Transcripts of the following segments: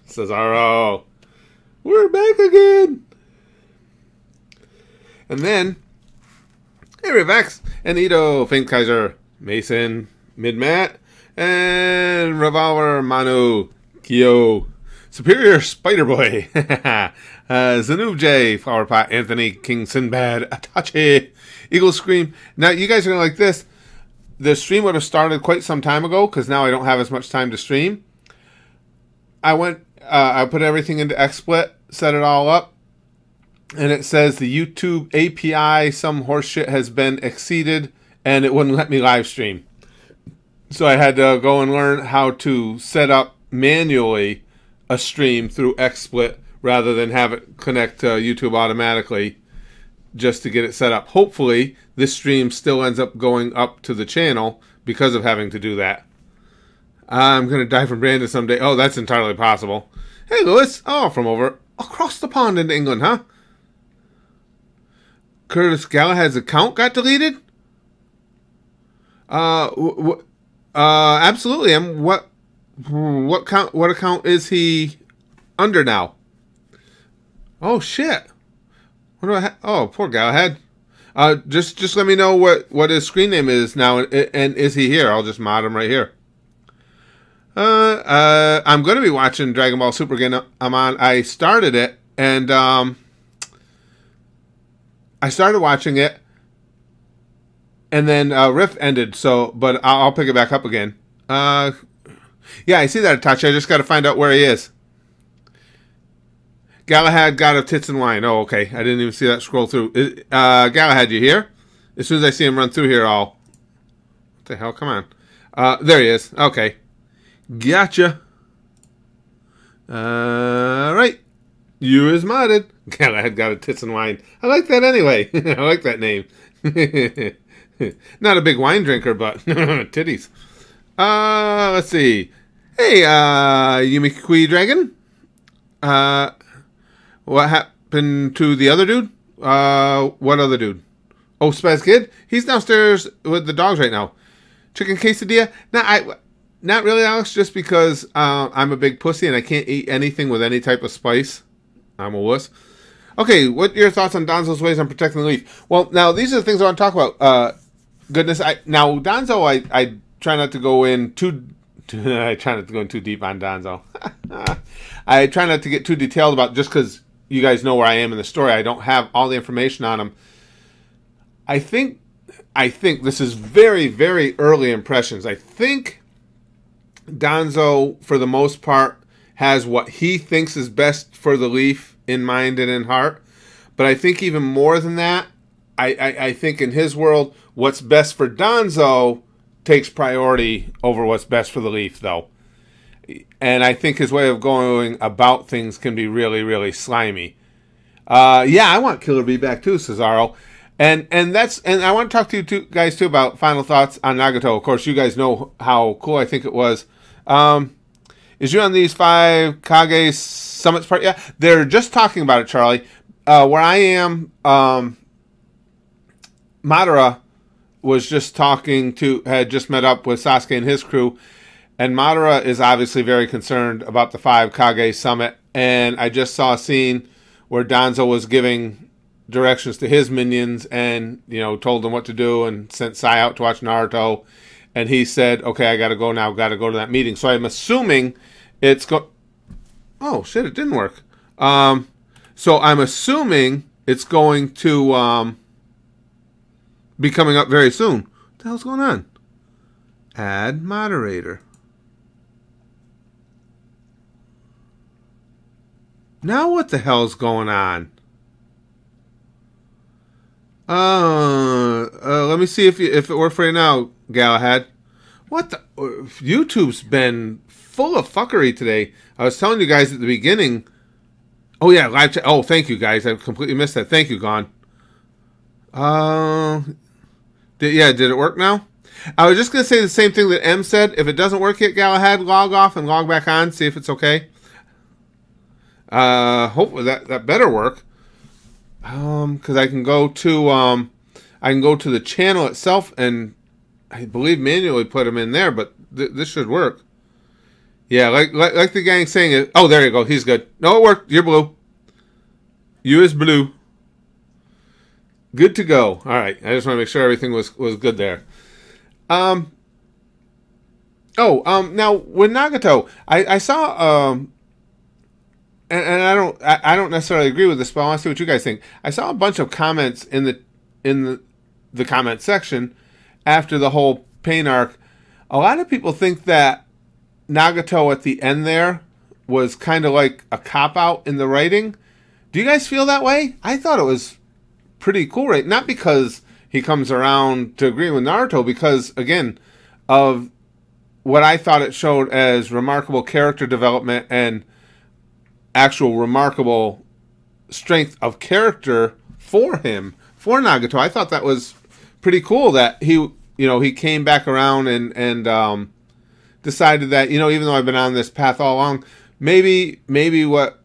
Cesaro, we're back again. And then, hey, Revex, and Ito, Faint Kaiser, Mason, Mid-Mat, and Revolver, Manu, Kyo, Superior Spider-Boy, Zanub J, Flower Pot, Anthony, King Sinbad, Atache, Eagle Scream. Now, you guys are going to like this. The stream would have started quite some time ago, because now I don't have as much time to stream. I put everything into XSplit, set it all up, and it says the YouTube API, some horseshit has been exceeded, and it wouldn't let me live stream. So I had to go and learn how to set up manually a stream through XSplit rather than have it connect to YouTube automatically just to get it set up. Hopefully, this stream still ends up going up to the channel because of having to do that. I'm going to die from Brandon someday. Oh, that's entirely possible. Hey, Lewis. Oh, from over across the pond into England, huh? Curtis Galahad's account got deleted? Absolutely. What account is he under now? Oh shit. What do I oh, poor Galahad. Just let me know what his screen name is now, and is he here? I'll just mod him right here. I'm going to be watching Dragon Ball Super again. I started it, and I started watching it, and then Rift ended. But I'll pick it back up again. Yeah, I see that attached. I just got to find out where he is. Galahad got a tits and wine. Oh, okay. I didn't even see that scroll through. Galahad, you here? As soon as I see him run through here, what the hell? Come on. There he is. Okay. Gotcha. Right. You is modded. Galahad got a tits and wine. I like that anyway. I like that name. Not a big wine drinker, but titties. Let's see. Hey, Yumikui Dragon. What happened to the other dude? What other dude? Oh, Spaz Kid? He's downstairs with the dogs right now. Chicken quesadilla? Not really, Alex, just because I'm a big pussy and I can't eat anything with any type of spice. I'm a wuss. Okay, what are your thoughts on Danzo's ways on protecting the leaf? Well, now, these are the things I want to talk about. Goodness, now, Danzo, I try not to go in too... I try not to go in too deep on Danzo. I try not to get too detailed about, just because you guys know where I am in the story. I don't have all the information on him. I think this is very, very early impressions. I think Danzo, for the most part, has what he thinks is best for the Leaf in mind and in heart. But I think even more than that, I think in his world, what's best for Danzo takes priority over what's best for the Leaf, though. And I think his way of going about things can be really, really slimy. Yeah, I want Killer Bee back too, Cesaro. And I want to talk to you guys too about final thoughts on Nagato. Of course, you guys know how cool I think it was. Is you on these 5 Kage Summits part? Yeah, they're just talking about it, Charlie. Where I am, Madara was just had just met up with Sasuke and his crew. And Madara is obviously very concerned about the 5 Kage Summit. And I just saw a scene where Danzo was giving directions to his minions and, told them what to do and sent Sai out to watch Naruto. And he said, okay, I got to go now. Got to go to that meeting. So I'm assuming it's oh, shit, it didn't work. So I'm assuming it's going to be coming up very soon. What the hell's going on? Add moderator. Now what the hell's going on? Let me see if it worked for you now, Galahad. What the? YouTube's been full of fuckery today. I was telling you guys at the beginning. Oh yeah, live chat. Oh, thank you guys. I completely missed that. Thank you, Gon. Did it work now? I was just going to say the same thing that M said. If it doesn't work yet, Galahad, log off and log back on. See if it's okay. Hopefully that better work. Because I can go to the channel itself and I believe manually put them in there, but this should work. Yeah, like the gang saying it. Oh, there you go. He's good. No, it worked. You're blue. You is blue. Good to go. All right. I just want to make sure everything was good there. Now with Nagato, I saw and I don't necessarily agree with this, but I want to see what you guys think. I saw a bunch of comments in the comment section after the whole pain arc. A lot of people think that Nagato at the end there was kind of like a cop-out in the writing. Do you guys feel that way? I thought it was pretty cool, right? Not because he comes around to agree with Naruto, because, again, of what I thought it showed as remarkable character development and actual remarkable strength of character for him, for Nagato. I thought that was pretty cool that he came back around and decided that, even though I've been on this path all along, maybe what,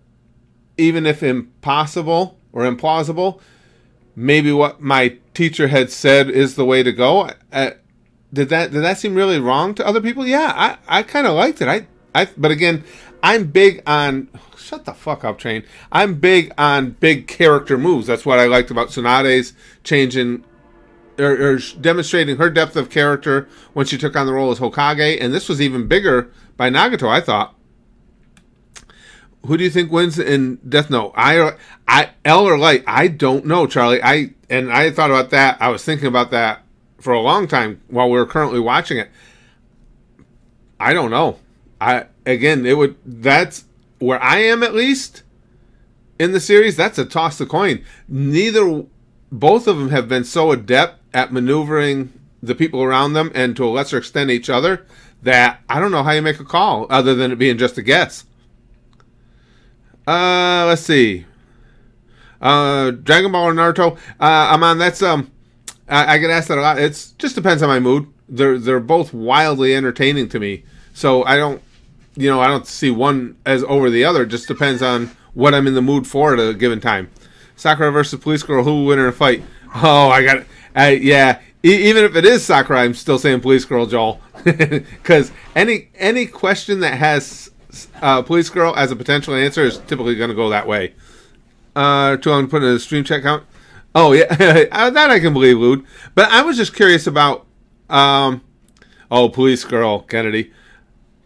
even if impossible or implausible, maybe what my teacher had said is the way to go. Did that seem really wrong to other people? Yeah, I kind of liked it. But again, I'm big on... Shut the fuck up, Train. I'm big on big character moves. That's what I liked about Tsunade's changing or demonstrating her depth of character when she took on the role as Hokage. And this was even bigger by Nagato, I thought. Who do you think wins in Death Note? L or Light? I don't know, Charlie. I thought about that. I was thinking about that for a long time while we were currently watching it. I don't know. That's where I am, at least in the series. That's a toss of coin. Both of them have been so adept at maneuvering the people around them and to a lesser extent each other that I don't know how you make a call other than it being just a guess. Let's see. Dragon Ball or Naruto? I'm on. That's I get asked that a lot. It just depends on my mood. They're both wildly entertaining to me. So I don't see one as over the other. It just depends on what I'm in the mood for at a given time. Sakura versus Police Girl, who will win in a fight? Oh, I got it. Yeah. Even if it is Sakura, I'm still saying Police Girl, Joel. Because any question that has Police Girl as a potential answer is typically going to go that way. I'm putting a stream check count. Oh, yeah. That I can believe, Lude. But I was just curious about... Police Girl, Kennedy.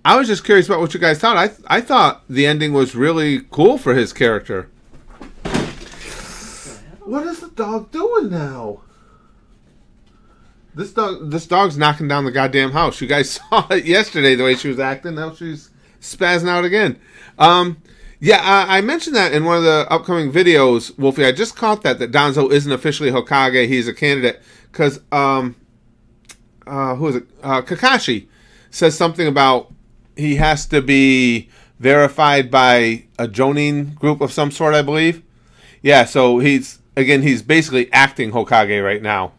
I was just curious about what you guys thought. I thought the ending was really cool for his character. What is the dog doing now? This dog's knocking down the goddamn house. You guys saw it yesterday, the way she was acting. Now she's spazzing out again. I mentioned that in one of the upcoming videos, Wolfie. I just caught that Danzo isn't officially Hokage. He's a candidate because who is it? Kakashi says something about he has to be verified by a Jonin group of some sort, I believe. Yeah, so he's basically acting Hokage right now.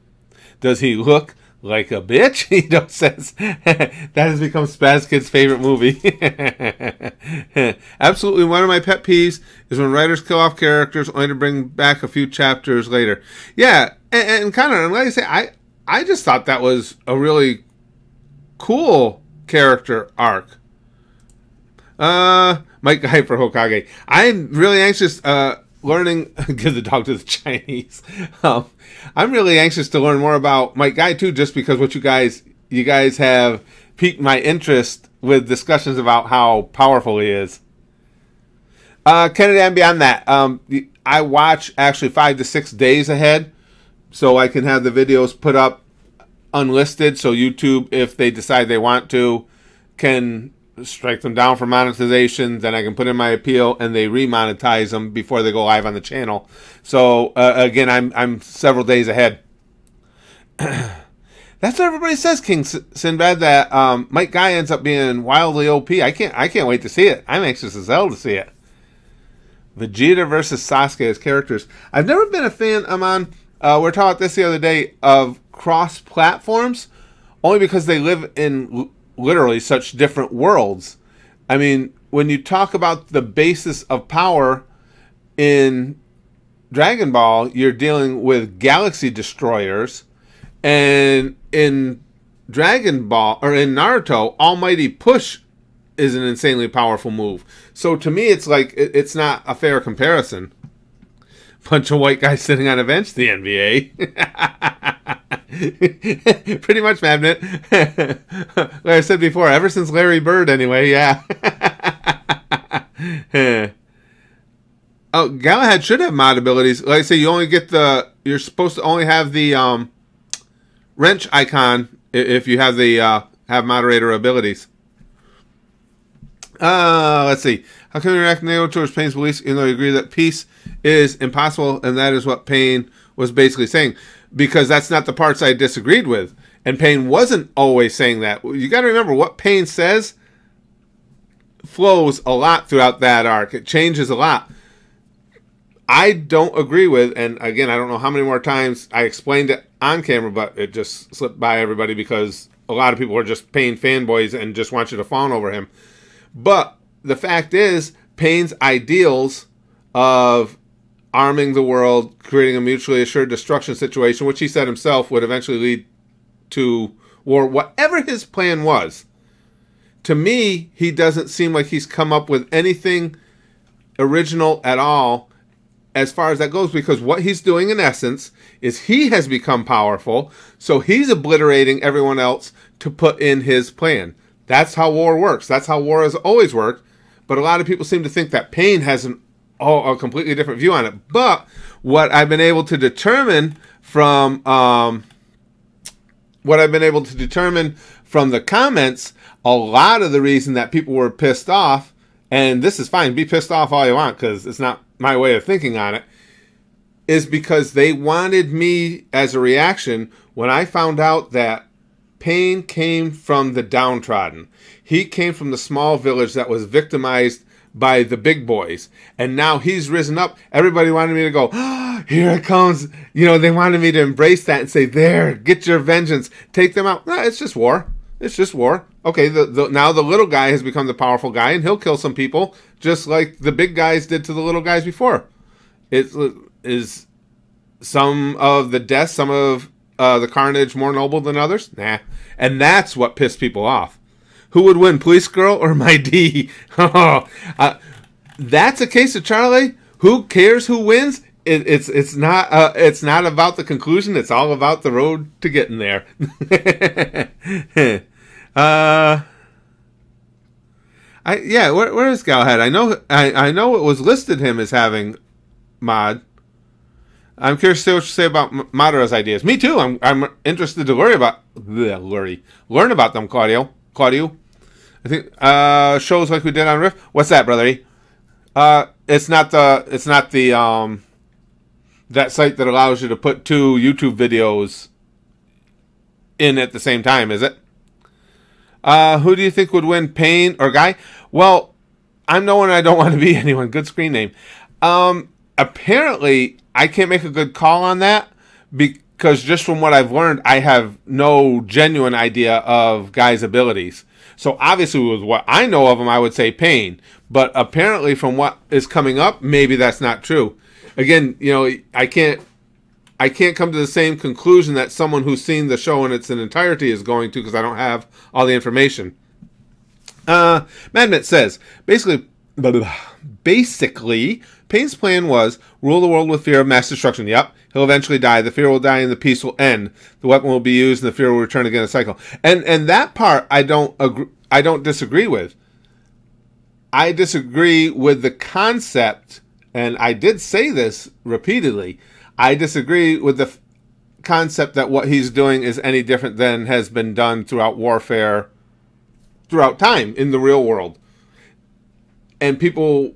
Does he look like a bitch? He says that has become Spaz Kid's favorite movie. Absolutely, one of my pet peeves is when writers kill off characters only to bring back a few chapters later. Yeah, and kind of, like I say, I just thought that was a really cool character arc. Mike Guy for Hokage. I'm really anxious learning... Give the dog to the Chinese. I'm really anxious to learn more about Mike Guy, too, just because what you guys have piqued my interest with discussions about how powerful he is. Kennedy, and beyond that, I watch actually 5 to 6 days ahead, so I can have the videos put up unlisted, so YouTube, if they decide they want to, can strike them down for monetization. Then I can put in my appeal and they remonetize them before they go live on the channel. So again, I'm several days ahead. That's what everybody says, King Sinbad, that Mike Guy ends up being wildly OP. I can't wait to see it. I'm anxious as hell to see it. Vegeta versus Sasuke as characters. I've never been a fan, Amon. We were talking about this the other day, of cross platforms. only because they live in literally such different worlds. I mean, when you talk about the basis of power in Dragon Ball, you're dealing with galaxy destroyers, and in Dragon Ball, or in Naruto, Almighty Push is an insanely powerful move. So to me, it's like, it's not a fair comparison. Bunch of white guys sitting on a bench, the NBA. Pretty much, Magnet. Like I said before, ever since Larry Bird, anyway, yeah. Oh, Galahad should have mod abilities. Like I say, you only get you're supposed to only have the wrench icon if you have the have moderator abilities. Let's see. How can we react negatively towards Payne's beliefs, even though we agree that peace is impossible, and that is what Payne was basically saying? Because that's not the parts I disagreed with. And Payne wasn't always saying that. You got to remember, what Payne says flows a lot throughout that arc. It changes a lot. I don't agree with, and again, I don't know how many more times I explained it on camera, but it just slipped by everybody because a lot of people are just Payne fanboys and just want you to fawn over him. But the fact is, Payne's ideals of arming the world, creating a mutually assured destruction situation, which he said himself would eventually lead to war, whatever his plan was, to me, he doesn't seem like he's come up with anything original at all as far as that goes, because what he's doing in essence is he has become powerful, so he's obliterating everyone else to put in his plan. That's how war works. That's how war has always worked. But a lot of people seem to think that Payne has a completely different view on it. But what I've been able to determine from the comments, a lot of the reason that people were pissed off, and this is fine, be pissed off all you want because it's not my way of thinking on it, is because they wanted me as a reaction when I found out that Payne came from the downtrodden. He came from the small village that was victimized by the big boys. And now he's risen up. Everybody wanted me to go, oh, here it comes. You know, they wanted me to embrace that and say, there, get your vengeance. Take them out. No, it's just war. It's just war. Okay, now the little guy has become the powerful guy, and he'll kill some people, just like the big guys did to the little guys before. Is some of the deaths, some of the carnage more noble than others? Nah. And that's what pissed people off. Who would win, Police Girl or my D? That's a case of Charlie. Who cares who wins? It's not about the conclusion. It's all about the road to getting there. Where is Galahad? I know it was listed him as having mod. I'm curious to see what you say about Madara's ideas. Me too. I'm interested to learn about them, Claudio. I think shows like we did on Riff. What's that, brother? It's not the that site that allows you to put two YouTube videos in at the same time, is it? Who do you think would win, Payne or Guy? Well, I'm no one. I don't want to be anyone. Good screen name. Apparently, I can't make a good call on that because just from what I've learned, I have no genuine idea of Guy's abilities. So obviously, with what I know of him, I would say Payne. But apparently, from what is coming up, maybe that's not true. Again, you know, I can't come to the same conclusion that someone who's seen the show in its entirety is going to, because I don't have all the information. Madmet says, basically, Payne's plan was rule the world with fear of mass destruction. Yep, he'll eventually die. The fear will die and the peace will end. The weapon will be used and the fear will return again in a cycle. And that part I don't disagree with. I disagree with the concept, and I did say this repeatedly. I disagree with the concept that what he's doing is any different than has been done throughout warfare, throughout time in the real world. And people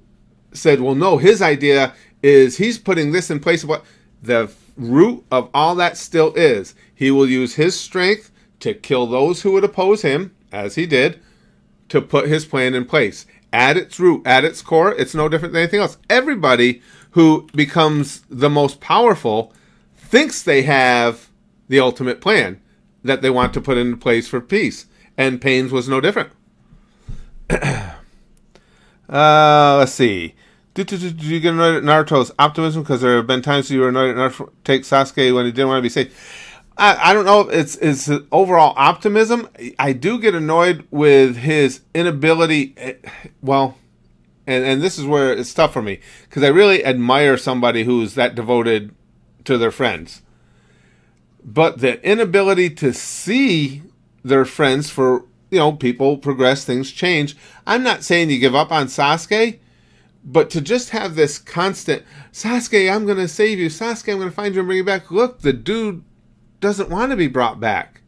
said, well, no, his idea is he's putting this in place of what the root of all that still is. He will use his strength to kill those who would oppose him, as he did, to put his plan in place. At its root, at its core, it's no different than anything else. Everybody who becomes the most powerful thinks they have the ultimate plan. that they want to put into place for peace. And Pain's was no different. Let's see. Did you get annoyed at Naruto's optimism? Because there have been times you were annoyed at Naruto take Sasuke when he didn't want to be safe. I don't know if it's overall optimism. I do get annoyed with his inability. Well, and this is where it's tough for me. Because I really admire somebody who's that devoted to their friends. But the inability to see their friends for, people progress, things change. I'm not saying you give up on Sasuke. But to just have this constant, Sasuke, I'm going to save you. Sasuke, I'm going to find you and bring you back. Look, the dude doesn't want to be brought back.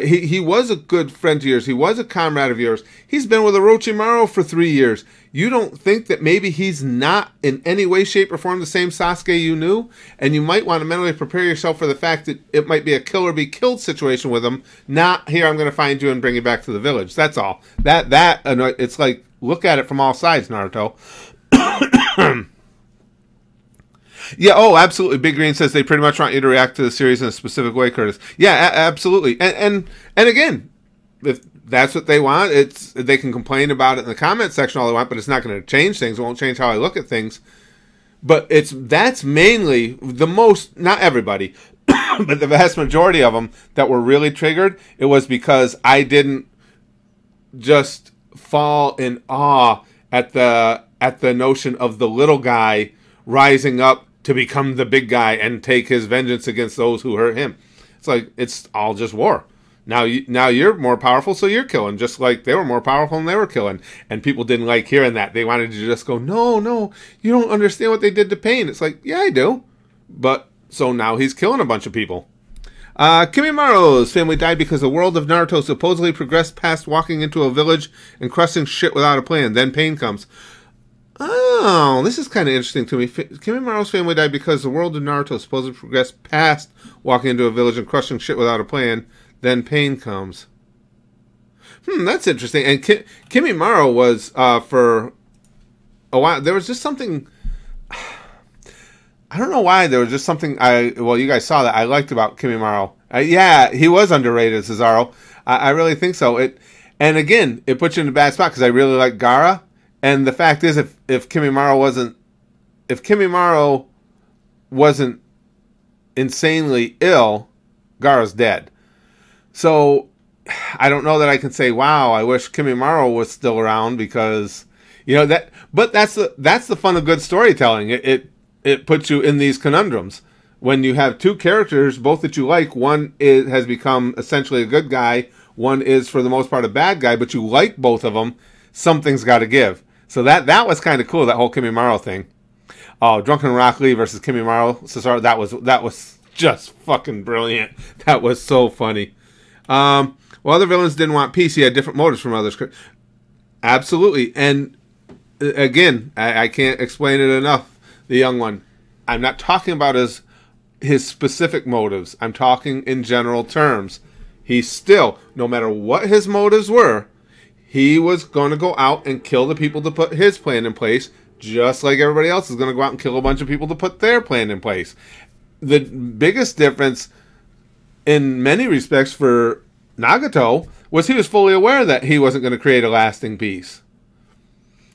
He was a good friend of yours. He was a comrade of yours. He's been with Orochimaru for 3 years. You don't think that maybe he's not in any way, shape, or form the same Sasuke you knew? And you might want to mentally prepare yourself for the fact that it might be a kill or be killed situation with him. Not, here, I'm going to find you and bring you back to the village. That's all. It's like, look at it from all sides, Naruto. Yeah, oh, absolutely. Big Green says they pretty much want you to react to the series in a specific way, Curtis. Yeah, absolutely. And again, if that's what they want, they can complain about it in the comment section all they want, but it's not going to change things. It won't change how I look at things. But that's mainly the most, not everybody, but the vast majority of them that were really triggered. It was because I didn't just fall in awe at the notion of the little guy rising up to become the big guy and take his vengeance against those who hurt him. It's like, it's all just war. Now you're more powerful, so you're killing, just like they were more powerful and they were killing. And people didn't like hearing that. They wanted to just go, no, you don't understand what they did to Pain. It's like, yeah, I do. But, so now he's killing a bunch of people. Kimimara's family died because the world of Naruto supposedly progressed past walking into a village and crushing shit without a plan. Then Pain comes. Oh, this is kind of interesting to me. Kimimara's family died because the world of Naruto supposedly progressed past walking into a village and crushing shit without a plan. Then Pain comes. That's interesting. And Kimimaro was, for a while, there was just something, I don't know why, there was just something you guys saw that I liked about Kimimaro. Yeah, he was underrated, Cesaro. I really think so. And again, it puts you in a bad spot because I really like Gaara. And the fact is, if Kimimaro wasn't insanely ill, Gaara's dead. So I don't know that I can say, wow, I wish Kimimaro was still around, because that. But that's the fun of good storytelling. It puts you in these conundrums when you have two characters, both that you like. One has become essentially a good guy. One is for the most part a bad guy, but you like both of them. Something's got to give. So that was kind of cool, that whole Kimimaro thing. Oh, Drunken Rock Lee versus Kimimaro, Cesaro, that was just fucking brilliant. That was so funny. Well, other villains didn't want peace. He had different motives from others. Absolutely. And again, I can't explain it enough. The young one. I'm not talking about his specific motives. I'm talking in general terms. He still, no matter what his motives were, he was going to go out and kill the people to put his plan in place, just like everybody else is going to go out and kill a bunch of people to put their plan in place. The biggest difference in many respects for Nagato was he was fully aware that he wasn't going to create a lasting peace.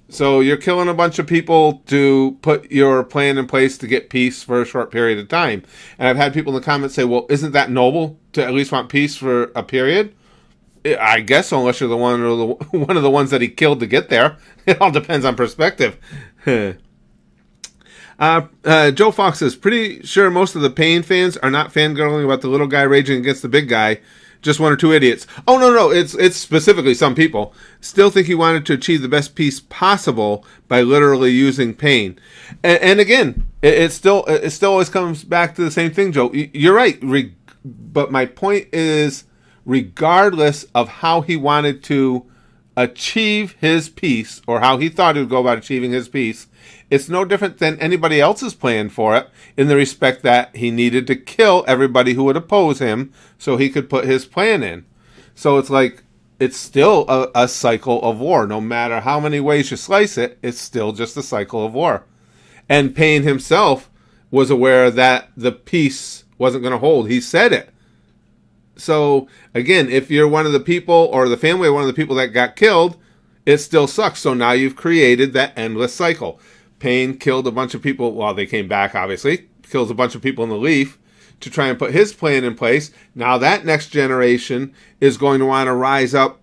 So you're killing a bunch of people to put your plan in place to get peace for a short period of time. And I've had people in the comments say, well, isn't that noble to at least want peace for a period? I guess so, unless you're one of the ones that he killed to get there. It all depends on perspective. Joe Fox says, pretty sure most of the Pain fans are not fangirling about the little guy raging against the big guy. Just one or two idiots. Oh, no. It's specifically some people. Still think he wanted to achieve the best peace possible by literally using Pain. And again, it still always comes back to the same thing, Joe. You're right. But my point is, regardless of how he wanted to achieve his peace, or how he thought he would go about achieving his peace, it's no different than anybody else's plan for it, in the respect that he needed to kill everybody who would oppose him so he could put his plan in. So it's like, it's still a cycle of war. No matter how many ways you slice it, it's still just a cycle of war. And Pain himself was aware that the peace wasn't going to hold. He said it. So again, if you're one of the people or the family of one of the people that got killed, it still sucks. So now you've created that endless cycle. Payne killed a bunch of people. Well, they came back, obviously. Kills a bunch of people in the Leaf to try and put his plan in place. Now that next generation is going to want to rise up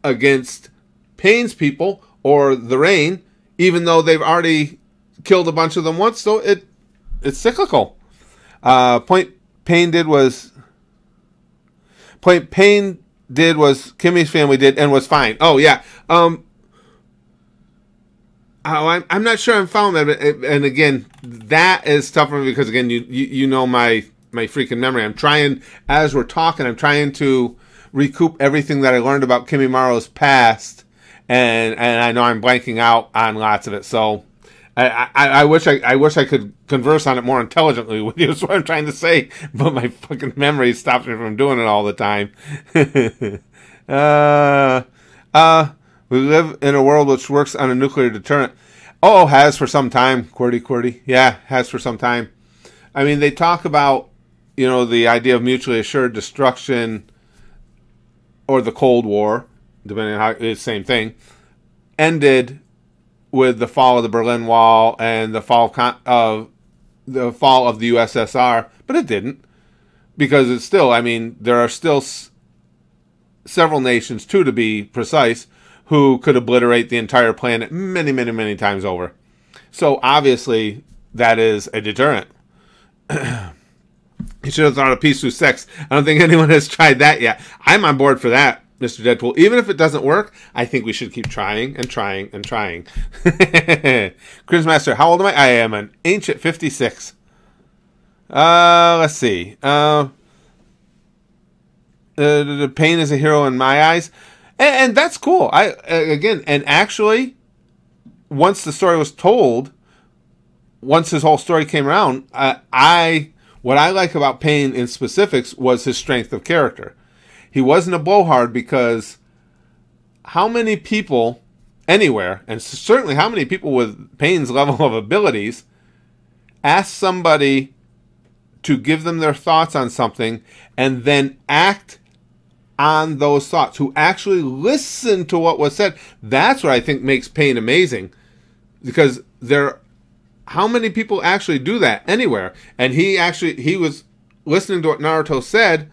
against Payne's people or the Reign, even though they've already killed a bunch of them once. So it's cyclical. Point Payne did was Kimmy's family did and was fine. Oh yeah. I'm not sure I'm following that, and again, that is tough for me because again, you know my freaking memory. I'm trying, as we're talking, I'm trying to recoup everything that I learned about Kimmy Morrow's past, and I know I'm blanking out on lots of it. So I wish I could converse on it more intelligently with you. Is what I'm trying to say, but my fucking memory stops me from doing it all the time. We live in a world which works on a nuclear deterrent. Oh, has for some time. QWERTY. Yeah, has for some time. I mean, they talk about, the idea of mutually assured destruction or the Cold War, depending on how it's the same thing, ended with the fall of the Berlin Wall and the fall of the USSR, but it didn't. Because it's still, there are still several nations, two to be precise, who could obliterate the entire planet many, many, many times over. So obviously, that is a deterrent. You should have thought of peace through sex. I don't think anyone has tried that yet. I'm on board for that, Mr. Deadpool. Even if it doesn't work, I think we should keep trying and trying and trying. Crimsmaster, how old am I? I am an ancient 56. Let's see. The Payne is a hero in my eyes. And that's cool. Actually, once the story was told, once his whole story came around, what I like about Payne in specifics was his strength of character. He wasn't a blowhard because how many people anywhere, and certainly how many people with Payne's level of abilities, ask somebody to give them their thoughts on something and then act on those thoughts, who actually listen to what was said. That's what I think makes Payne amazing, because how many people actually do that anywhere? And he was listening to what Naruto said,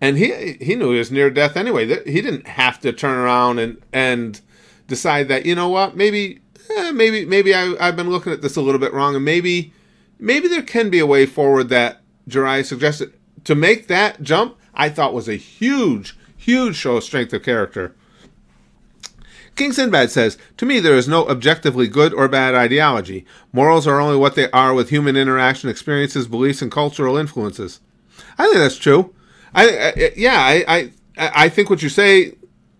and he knew he was near death anyway. He didn't have to turn around and decide that, maybe I've been looking at this a little bit wrong, and maybe there can be a way forward that Jiraiya suggested. To make that jump, I thought was a huge show of strength of character. King Sinbad says, to me, there is no objectively good or bad ideology. Morals are only what they are with human interaction, experiences, beliefs, and cultural influences. I think that's true. I think what you say,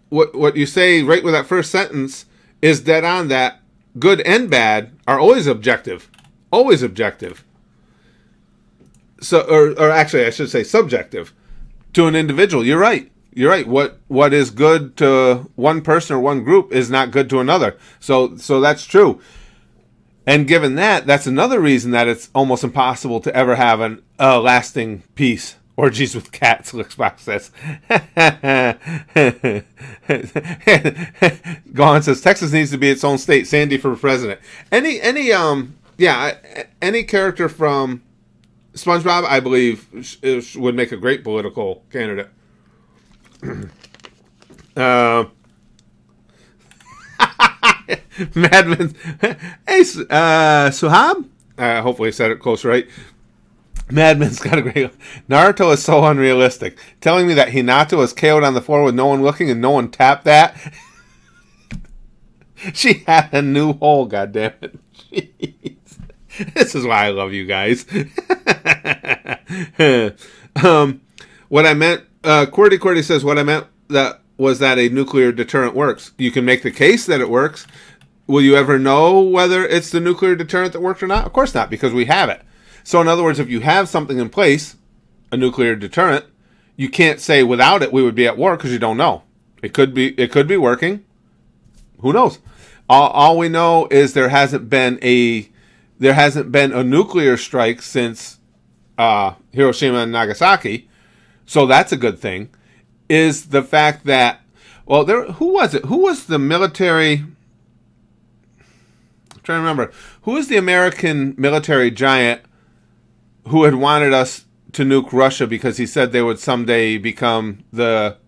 what you say right with that first sentence is dead on, that good and bad are always objective. Always objective. So, or actually, I should say subjective to an individual. You're right. You're right. What is good to one person or one group is not good to another. So that's true. And given that, that's another reason that it's almost impossible to ever have a lasting peace. Orgies with cats, Licksbox says. Gohan says, Texas needs to be its own state. Sandy for president. Any character from SpongeBob, I believe, would make a great political candidate. Madman. Hey, Suhab? Hopefully I said it close right. Madman's got a great... Naruto is so unrealistic. Telling me that Hinata was KO'd on the floor with no one looking and no one tapped that? She had a new hole, goddammit. Jeez. This is why I love you guys. What I meant... QWERTY says, what I meant was that a nuclear deterrent works. You can make the case that it works. Will you ever know whether it's the nuclear deterrent that worked or not? Of course not, because we have it. So in other words, if you have something in place, a nuclear deterrent, you can't say without it we would be at war, because you don't know. It could be working. Who knows? All we know is there hasn't been a nuclear strike since Hiroshima and Nagasaki. so that's a good thing, is the fact that, well, who was it? Who was the military? I'm trying to remember. Who was the American military giant who had wanted us to nuke Russia because he said they would someday become the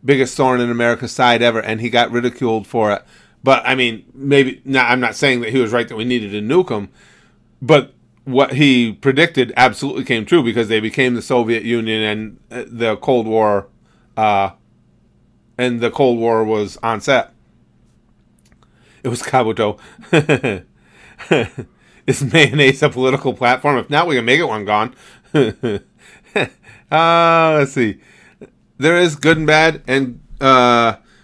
biggest thorn in America's side ever, and he got ridiculed for it. But, I mean, maybe, I'm not saying that he was right that we needed to nuke them, but what he predicted absolutely came true because they became the Soviet Union and the Cold War, was on set. It was Kabuto. Is mayonnaise a political platform? If not, we can make it one, gone. Let's see. There is good and bad, and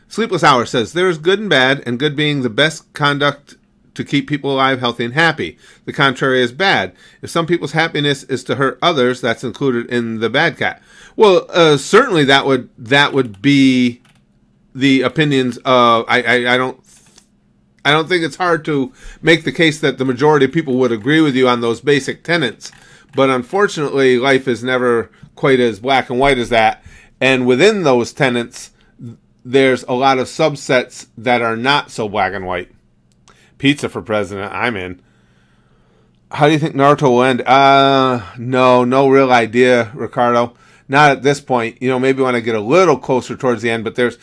Sleepless Hour says, there is good and bad, and good being the best conduct to keep people alive, healthy, and happy. The contrary is bad. If some people's happiness is to hurt others, that's included in the bad cat. Well, certainly that would be the opinions of, I don't think it's hard to make the case that the majority of people would agree with you on those basic tenets. But unfortunately, life is never quite as black and white as that. And within those tenets, there's a lot of subsets that are not so black and white. Pizza for president, I'm in. How do you think Naruto will end? No real idea, Ricardo. Not at this point. Maybe when I get a little closer towards the end, but there's,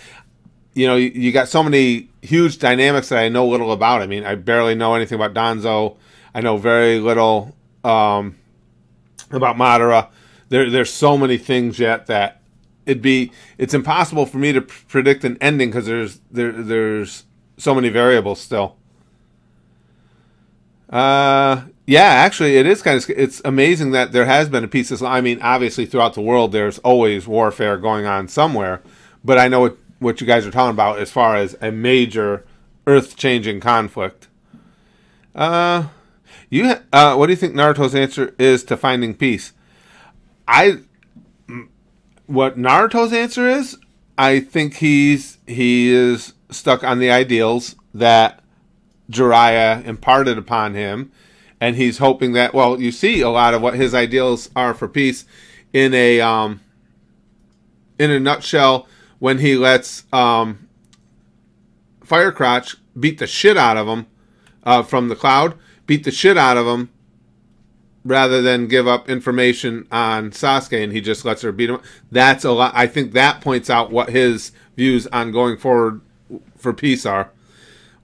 you got so many huge dynamics that I know little about. I mean, I barely know anything about Danzo. I know very little about Madara. There's so many things yet that it's impossible for me to predict an ending because there's so many variables still. Yeah, actually, it is it's amazing that there has been a peace. I mean, obviously, throughout the world, there's always warfare going on somewhere, but I know what you guys are talking about as far as a major earth-changing conflict. What do you think Naruto's answer is to finding peace? What Naruto's answer is, I think he is stuck on the ideals that Jiraiya imparted upon him, and he's hoping that, well, you see a lot of what his ideals are for peace in a nutshell when he lets Firecrotch beat the shit out of him from the cloud, beat the shit out of him rather than give up information on Sasuke, and he just lets her beat him. That's a lot. I think that points out what his views on going forward for peace are.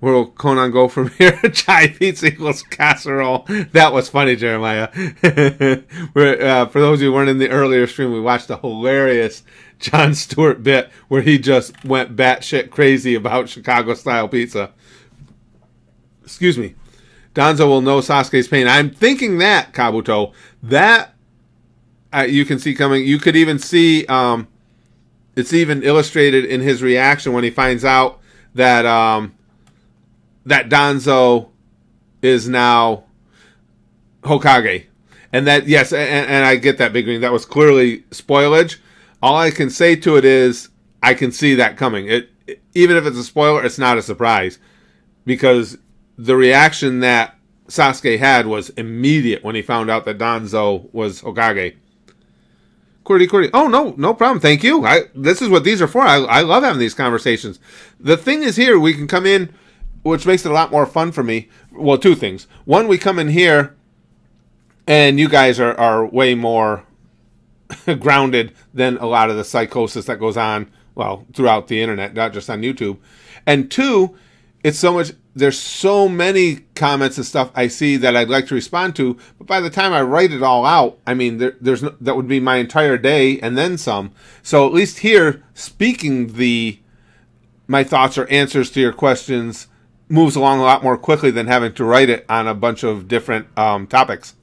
Where will Conan go from here? Chai pizza equals casserole. That was funny, Jeremiah. For those of you who weren't in the earlier stream, we watched a hilarious Jon Stewart bit where he just went batshit crazy about Chicago-style pizza. Excuse me. Danzo will know Sasuke's pain. I'm thinking that, Kabuto, that you can see coming. You could even see, it's even illustrated in his reaction when he finds out that that Danzo is now Hokage. And that, yes, and I get that, Big Green. That was clearly spoilage. All I can say to it is, I can see that coming. Even if it's a spoiler, it's not a surprise. Because the reaction that Sasuke had was immediate when he found out that Danzo was Hokage. Qwerty. Oh, no problem. Thank you. This is what these are for. I love having these conversations. The thing is here, we can come in, which makes it a lot more fun for me. Well, two things. One, we come in here, and you guys are way more grounded than a lot of the psychosis that goes on, well, throughout the internet, not just on YouTube. And two, there's so many comments and stuff I see that I'd like to respond to, but by the time I write it all out, I mean, that would be my entire day and then some. So at least here, speaking my thoughts or answers to your questions moves along a lot more quickly than having to write it on a bunch of different topics.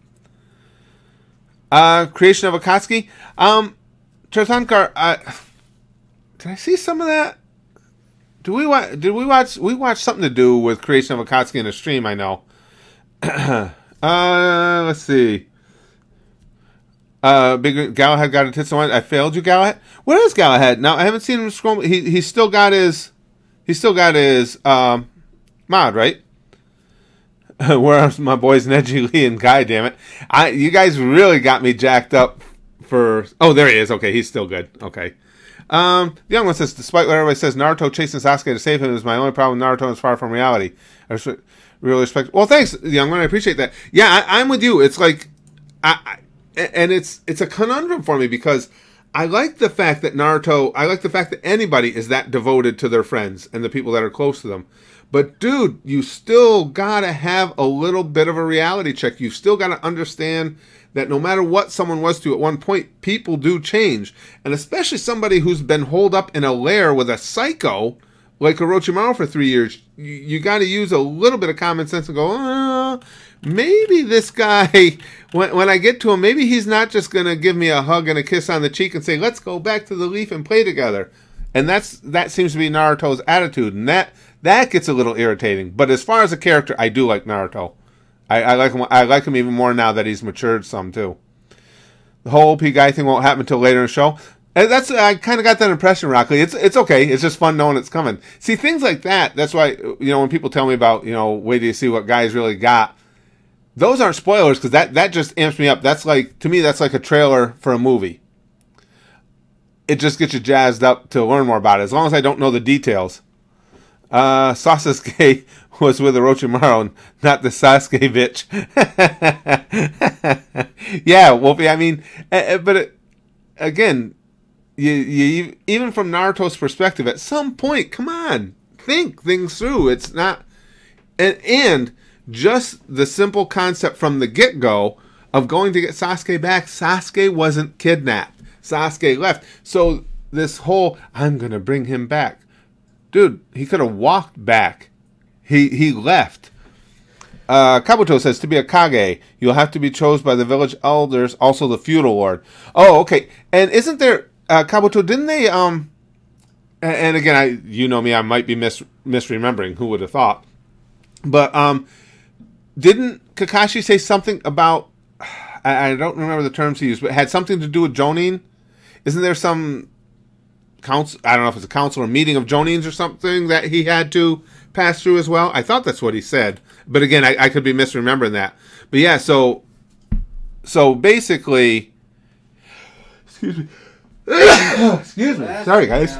Creation of Akatsuki. Tratankar, did I see some of that? Did we watch? We watched something to do with Creation of Akatsuki in a stream, I know. Let's see. Big Galahad got a tits on. I failed you, Galahad. What is Galahad? Now I haven't seen him scroll. He's still got his mod, right? Where's my boys Neji Lee and Guy? Damn it! You guys really got me jacked up for... Oh, there he is. Okay, he's still good. Okay. The young one says, despite what everybody says, Naruto chasing Sasuke to save him is my only problem. Naruto is far from reality. I really respect... Well, thanks, young one. I appreciate that. Yeah, I'm with you. It's like... and it's a conundrum for me because I like the fact that Naruto... I like the fact that anybody is that devoted to their friends and the people that are close to them. But, dude, you still gotta have a little bit of a reality check. You still gotta understand that no matter what someone was to at one point, people do change. And especially somebody who's been holed up in a lair with a psycho like Orochimaru for 3 years, you gotta use a little bit of common sense and go, maybe this guy, when I get to him, maybe he's not just gonna give me a hug and a kiss on the cheek and say, let's go back to the leaf and play together. And that seems to be Naruto's attitude, and that gets a little irritating. But as far as a character, I do like Naruto. I like him. I like him even more now that he's matured some too. The whole OP guy thing won't happen until later in the show. And I kind of got that impression, Rockley. It's okay. It's just fun knowing it's coming. See, things like that. That's why when people tell me about wait till you see what guys really got. Those aren't spoilers because that just amps me up. That's like, to me, that's like a trailer for a movie. It just gets you jazzed up to learn more about it, as long as I don't know the details. Sasuke was with Orochimaru, not the Sasuke bitch. Yeah, Wolfie, I mean, but again, you even from Naruto's perspective, at some point, come on, think things through. It's not... And just the simple concept from the get-go of going to get Sasuke back, Sasuke wasn't kidnapped. Sasuke left. So this whole, I'm going to bring him back. Dude, he could have walked back. He left. Kabuto says, to be a Kage, you'll have to be chosen by the village elders, also the feudal lord. Oh, okay. And isn't there, Kabuto, didn't they, and again, you know me, I might be misremembering, who would have thought. But, didn't Kakashi say something about, I don't remember the terms he used, but it had something to do with Jonin? Isn't there some council, I don't know if it's a council or meeting of Jonins or something that he had to pass through as well? I thought that's what he said. But again, I could be misremembering that. But yeah, so basically, excuse me. Excuse me. Sorry, guys.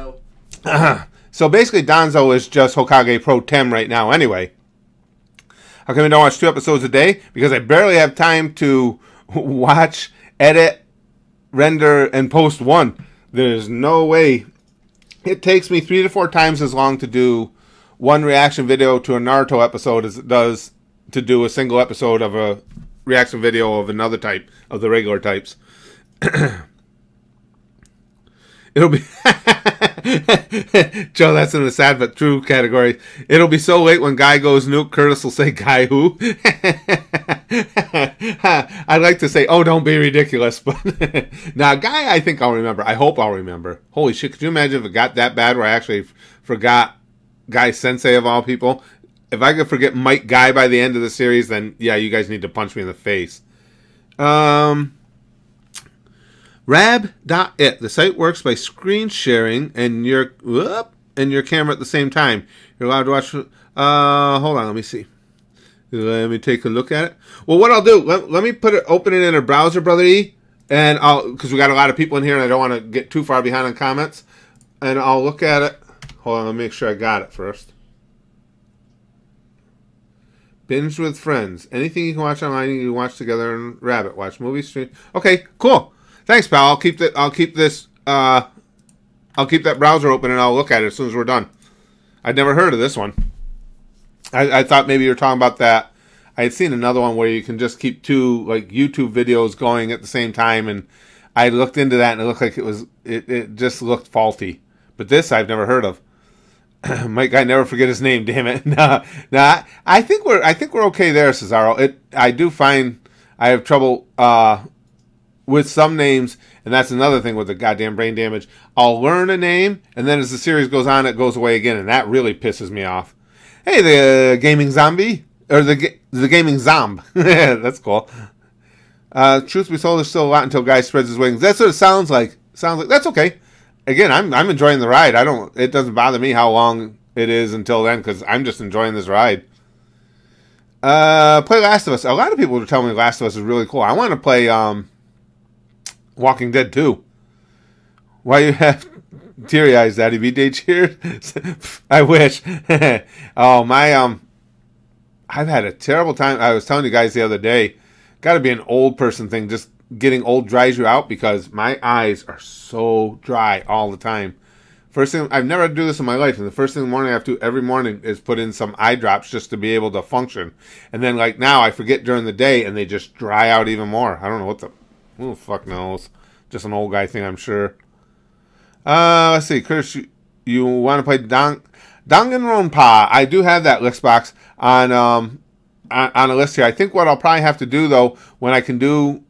So basically, Danzo is just Hokage Pro Tem right now anyway. How come I don't watch 2 episodes a day? Because I barely have time to watch, edit, render, and post one. There's no way. It takes me 3 to 4 times as long to do one reaction video to a Naruto episode as it does to do a single episode of a reaction video of another type, of the regular types. It'll be... Joe, that's in the sad but true category. It'll be so late when Guy goes nuke, Curtis will say, Guy who? I'd like to say, oh, don't be ridiculous. But now, Guy, I think I'll remember. I hope I'll remember. Holy shit, could you imagine if it got that bad where I actually forgot Guy Sensei of all people? If I could forget Mike Guy by the end of the series, then yeah, you guys need to punch me in the face. Rab.it. The site works by screen sharing and your camera at the same time. You're allowed to watch. Hold on, let me see. Let me take a look at it. Well, what I'll do, let me open it in a browser, Brother E, and because we got a lot of people in here and I don't want to get too far behind on comments, and I'll look at it. Hold on, let me make sure I got it first. Binge with friends. Anything you can watch online, you can watch together and Rabbit. Watch movies, stream. Okay, cool. Thanks, pal. I'll keep that browser open and I'll look at it as soon as we're done. I'd never heard of this one. I thought maybe you were talking about that. I had seen another one where you can just keep 2 like YouTube videos going at the same time, and I looked into that and it looked like it just looked faulty. But this I've never heard of. Mike, I never forget his name. Damn it. Nah. I think we're okay there, Cesaro. I do find I have trouble with some names, and that's another thing with the goddamn brain damage. I'll learn a name, and then as the series goes on, it goes away again, and that really pisses me off. Hey, the gaming zombie, or the gaming zomb. That's cool. Truth be told, there's still a lot until Guy spreads his wings. That's what it sounds like. That's okay. Again, I'm enjoying the ride. It doesn't bother me how long it is until then, because I'm just enjoying this ride. Play Last of Us. A lot of people are telling me Last of Us is really cool. I want to play Walking Dead 2. Why you have teary eyes, Daddy? BJ cheers. I wish. Oh my. I've had a terrible time. I was telling you guys the other day. Got to be an old person thing. Just getting old dries you out because my eyes are so dry all the time. First thing, I've never had to do this in my life, and the first thing in the morning I have to do every morning is put in some eye drops just to be able to function. And then, like now, I forget during the day, and they just dry out even more. I don't know what the... Who the fuck knows? Just an old guy thing, I'm sure. Let's see. Chris, you want to play Danganronpa? I do have that list box on a list here. I think what I'll probably have to do, though, when I can do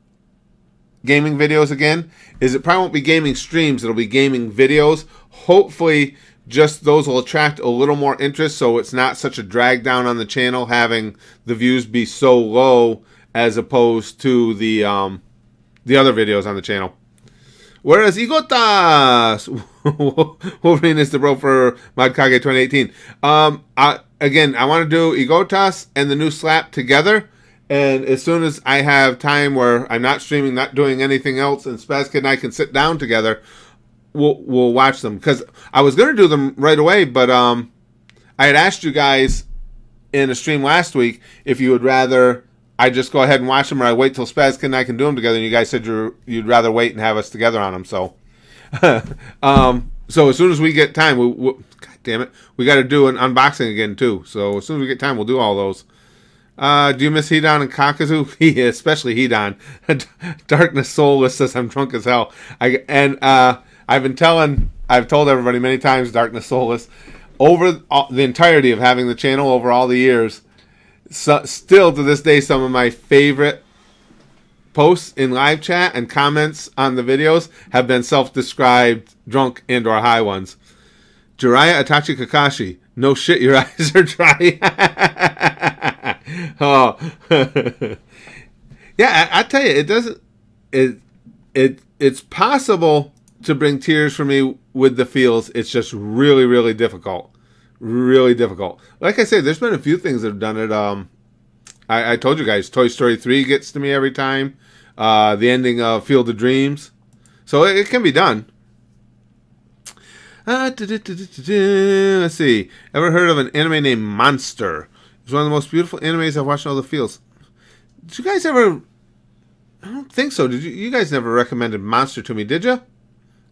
gaming videos again, is it probably won't be gaming streams. It'll be gaming videos. Hopefully, just those will attract a little more interest, so it's not such a drag down on the channel, having the views be so low as opposed to the other videos on the channel. Whereas Igotas Wolverine is the bro for Modkage 2018. Again, I want to do Igotas and the new slap together. And as soon as I have time where I'm not streaming, not doing anything else, and Spaz Kid and I can sit down together, we'll watch them. Because I was going to do them right away, but I had asked you guys in a stream last week if you would rather I just go ahead and watch them, or I wait till Spaz Kid and I can do them together. And you guys said you'd rather wait and have us together on them. So, so as soon as we get time, God damn it, we got to do an unboxing again too. So as soon as we get time, we'll do all those. Do you miss Hedon and Kakazu? Yeah, especially Hedon. Darkness Soulless says I'm drunk as hell. I've told everybody many times, Darkness Soulless, over the entirety of having the channel over all the years, still to this day, some of my favorite posts in live chat and comments on the videos have been self-described drunk and or high ones. Jiraiya Itachi Kakashi. No shit, your eyes are dry. Oh. Yeah, I tell you, it doesn't. It's possible to bring tears for me with the feels. It's just really, really difficult. Really difficult. Like I said, there's been a few things that have done it. I told you guys, Toy Story 3 gets to me every time. The ending of Field of Dreams. So it can be done. Let's see. Ever heard of an anime named Monster? It's one of the most beautiful animes I've watched in all the fields. Did you guys ever... I don't think so. Did you guys never recommended Monster to me, did you?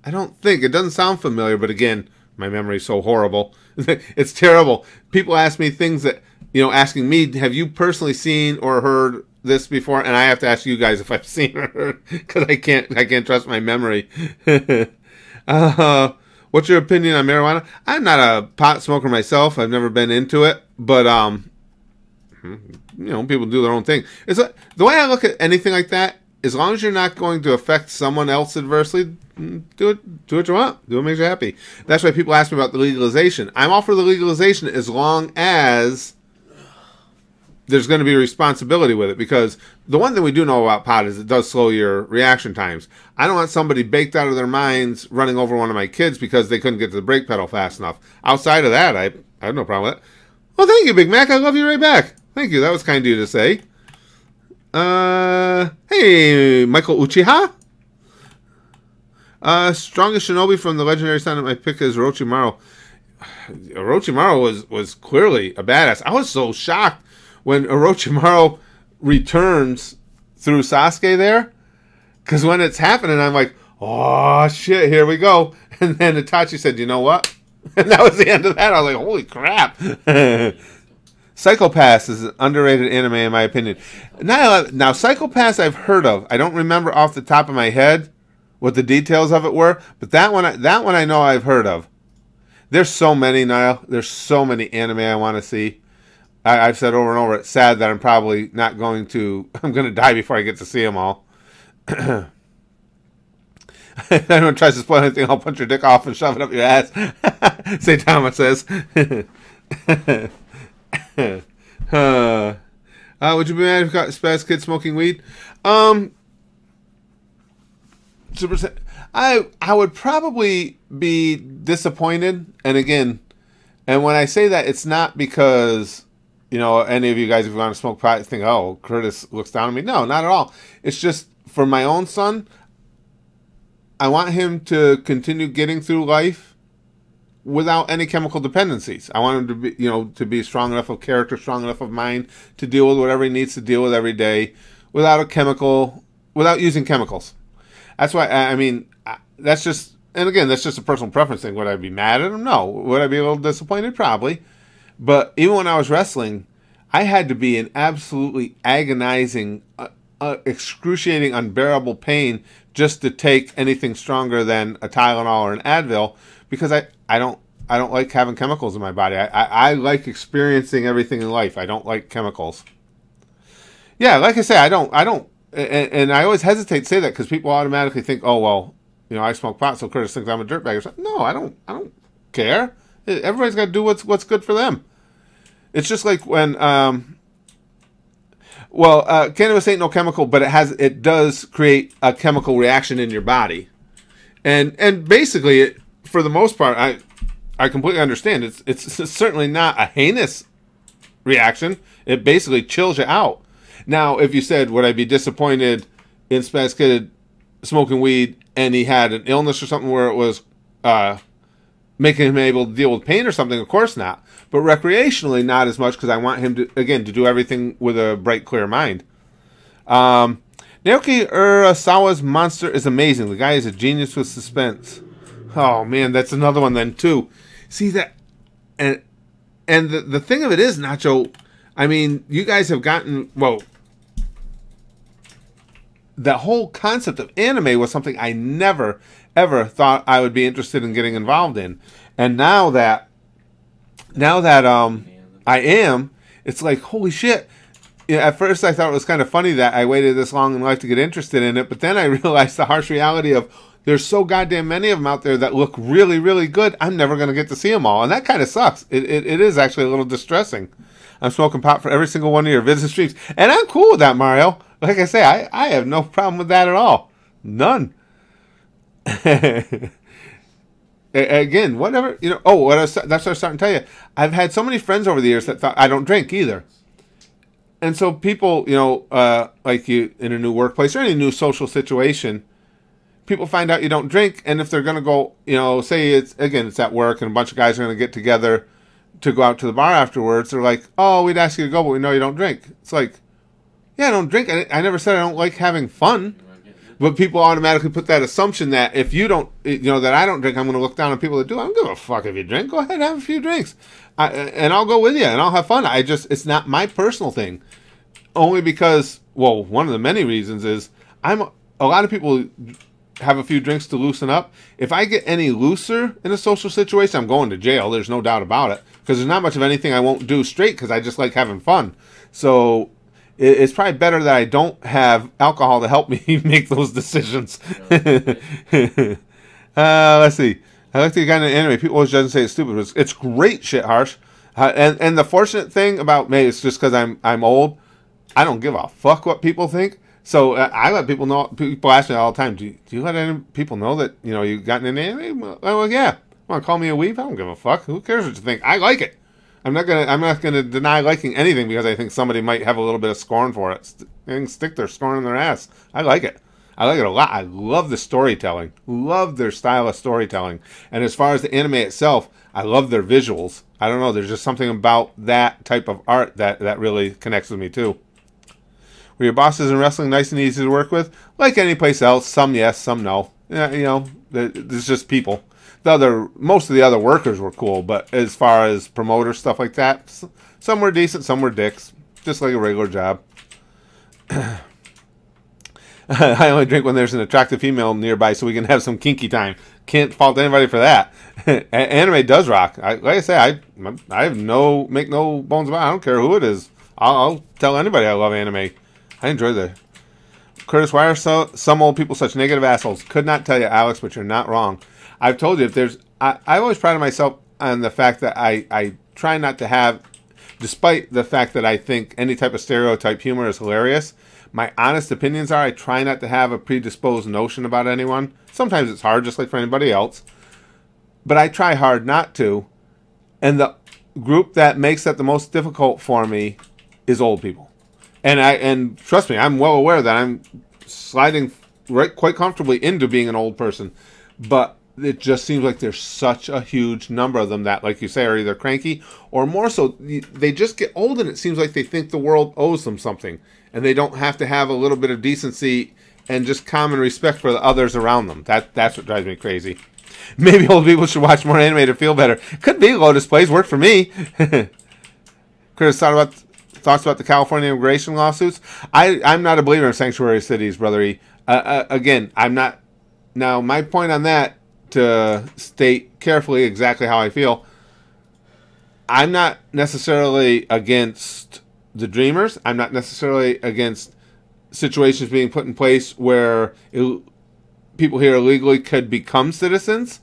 I don't think. It doesn't sound familiar, but again, my memory is so horrible. It's terrible. People ask me things that, asking me, have you personally seen or heard this before? And I have to ask you guys if I've seen or heard, because I can't trust my memory. What's your opinion on marijuana? I'm not a pot smoker myself. I've never been into it, but people do their own thing. It's like, the way I look at anything like that, as long as you're not going to affect someone else adversely, do what you want. Do what makes you happy. That's why people ask me about the legalization. I'm all for the legalization as long as there's going to be responsibility with it, because the one thing we do know about pot is it does slow your reaction times. I don't want somebody baked out of their minds running over one of my kids because they couldn't get to the brake pedal fast enough. Outside of that, I have no problem with it. Well, thank you, Big Mac. I love you right back. Thank you. That was kind of you to say. Hey, Michael Uchiha. Strongest shinobi from the legendary son of my pick is Orochimaru. Orochimaru was clearly a badass. I was so shocked when Orochimaru returns through Sasuke there, because when it's happening, I'm like, oh shit, here we go. And then Itachi said, you know what? And that was the end of that. I was like, holy crap. Psycho Pass is an underrated anime in my opinion. Now Psycho Pass I've heard of. I don't remember off the top of my head what the details of it were, but that one I know I've heard of. There's so many, Niall. There's so many anime I want to see. I've said over and over, it's sad that I'm probably not going to... I'm going to die before I get to see them all. If anyone tries to spoil anything, I'll punch your dick off and shove it up your ass. St. Thomas says. Would you be mad if you got Spaz Kid smoking weed? I would probably be disappointed. And again, and when I say that, it's not because... any of you guys, if you want to smoke pot, think, oh, Curtis looks down on me. No, not at all. It's just, for my own son, I want him to continue getting through life without any chemical dependencies. I want him to be, you know, to be strong enough of character, strong enough of mind to deal with whatever he needs to deal with every day without a chemical, without using chemicals. That's why, I mean, that's just, and again, that's just a personal preference thing. Would I be mad at him? No. Would I be a little disappointed? Probably. But even when I was wrestling, I had to be in absolutely agonizing, excruciating, unbearable pain just to take anything stronger than a Tylenol or an Advil, because I don't like having chemicals in my body. I like experiencing everything in life. I don't like chemicals. Yeah, like I say, I don't, and I always hesitate to say that because people automatically think, oh well, you know, I smoke pot, so Curtis thinks I'm a dirtbag or something. No, I don't care. Everybody's got to do what's good for them. It's just like when, cannabis ain't no chemical, but it does create a chemical reaction in your body, and basically, for the most part, I completely understand. It's certainly not a heinous reaction. It basically chills you out. Now, if you said, would I be disappointed in Spaz Kid smoking weed and he had an illness or something where it was making him able to deal with pain or something? Of course not. But recreationally, not as much, because I want him to, again, to do everything with a bright, clear mind. Naoki Urasawa's monster is amazing. The guy is a genius with suspense. Oh, man, that's another one then, too. See, that, and the thing of it is, Nacho, I mean, you guys have gotten, well, the whole concept of anime was something I never, ever thought I would be interested in getting involved in. And now that I am, it's like, holy shit. You know, at first I thought it was kind of funny that I waited this long in life to get interested in it, but then I realized the harsh reality of there's so goddamn many of them out there that look really, really good. I'm never going to get to see them all, and that kind of sucks. It is actually a little distressing. I'm smoking pot for every single one of your visit streams, and I'm cool with that, Mario. Like I say, I have no problem with that at all. None. Again, whatever, you know. Oh, that's what I was starting to tell you. I've had so many friends over the years that thought I don't drink either. And so people, you know, like you in a new workplace or any new social situation, people find out you don't drink, and if they're going to go, you know, say it's at work and a bunch of guys are going to get together to go out to the bar afterwards, they're like, oh, we'd ask you to go, but we know you don't drink. It's like, yeah, I don't drink. I never said I don't like having fun. But people automatically put that assumption that if you don't, you know, that I don't drink, I'm going to look down on people that do. I don't give a fuck if you drink. Go ahead and have a few drinks. And I'll go with you and I'll have fun. It's not my personal thing. Only because, well, one of the many reasons is a lot of people have a few drinks to loosen up. If I get any looser in a social situation, I'm going to jail. There's no doubt about it. Because there's not much of anything I won't do straight because I just like having fun. So it's probably better that I don't have alcohol to help me make those decisions. Let's see. I like the kind of anime. People always judge and say it's stupid. But it's great shit, Harsh. And the fortunate thing about me, it's just because I'm old. I don't give a fuck what people think. So I let people know. People ask me all the time, do you let any people know that, you know, you've gotten an anime? Well, yeah. Want to call me a weeb? I don't give a fuck. Who cares what you think? I like it. I'm not gonna deny liking anything because I think somebody might have a little bit of scorn for it. They can stick their scorn in their ass. I like it. I like it a lot. I love the storytelling. Love their style of storytelling. And as far as the anime itself, I love their visuals. I don't know. There's just something about that type of art that really connects with me too. Were your bosses in wrestling nice and easy to work with? Like any place else, some yes, some no. Yeah, you know, there's just people. Most of the other workers were cool, but as far as promoters, stuff like that, some were decent, some were dicks. Just like a regular job. I only drink when there's an attractive female nearby so we can have some kinky time. Can't fault anybody for that. Anime does rock. Like I say, I have make no bones about it. I don't care who it is. I'll tell anybody I love anime. I enjoy the... Curtis, why are some old people such negative assholes? Could not tell you, Alex, but you're not wrong. I've told you, if there's... I've always prided myself on the fact that I try not to have... Despite the fact that I think any type of stereotype humor is hilarious, my honest opinions are I try not to have a predisposed notion about anyone. Sometimes it's hard, just like for anybody else. But I try hard not to. And the group that makes that the most difficult for me is old people. And trust me, I'm well aware that I'm sliding quite comfortably into being an old person. But it just seems like there's such a huge number of them that, like you say, are either cranky or more so they just get old, and it seems like they think the world owes them something, and they don't have to have a little bit of decency and just common respect for the others around them. That's what drives me crazy. Maybe old people should watch more anime to feel better. Could be. Lotus Plays worked for me. Chris thoughts about the California immigration lawsuits. I'm not a believer in sanctuary cities, brother E. Again, I'm not. Now, my point on that, to state carefully exactly how I feel, I'm not necessarily against the dreamers. I'm not necessarily against situations being put in place where people here illegally could become citizens.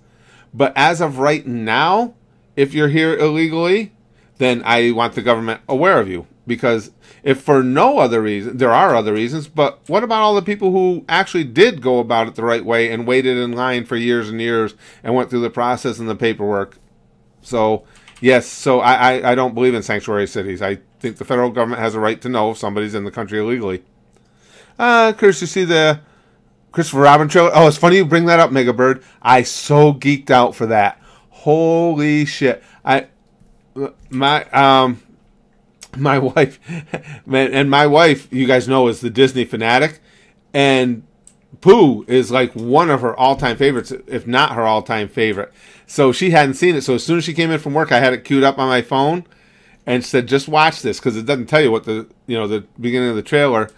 But as of right now, if you're here illegally, then I want the government aware of you. Because if for no other reason, there are other reasons, but what about all the people who actually did go about it the right way and waited in line for years and years and went through the process and the paperwork? So, yes, so I don't believe in sanctuary cities. I think the federal government has a right to know if somebody's in the country illegally. Chris, you see the Christopher Robin trailer? Oh, it's funny you bring that up, Mega Bird. I so geeked out for that. Holy shit. My wife, and my wife, you guys know, is the Disney fanatic, and Pooh is like one of her all-time favorites, if not her all-time favorite. So she hadn't seen it. So as soon as she came in from work, I had it queued up on my phone, and said, "Just watch this," because it doesn't tell you what the beginning of the trailer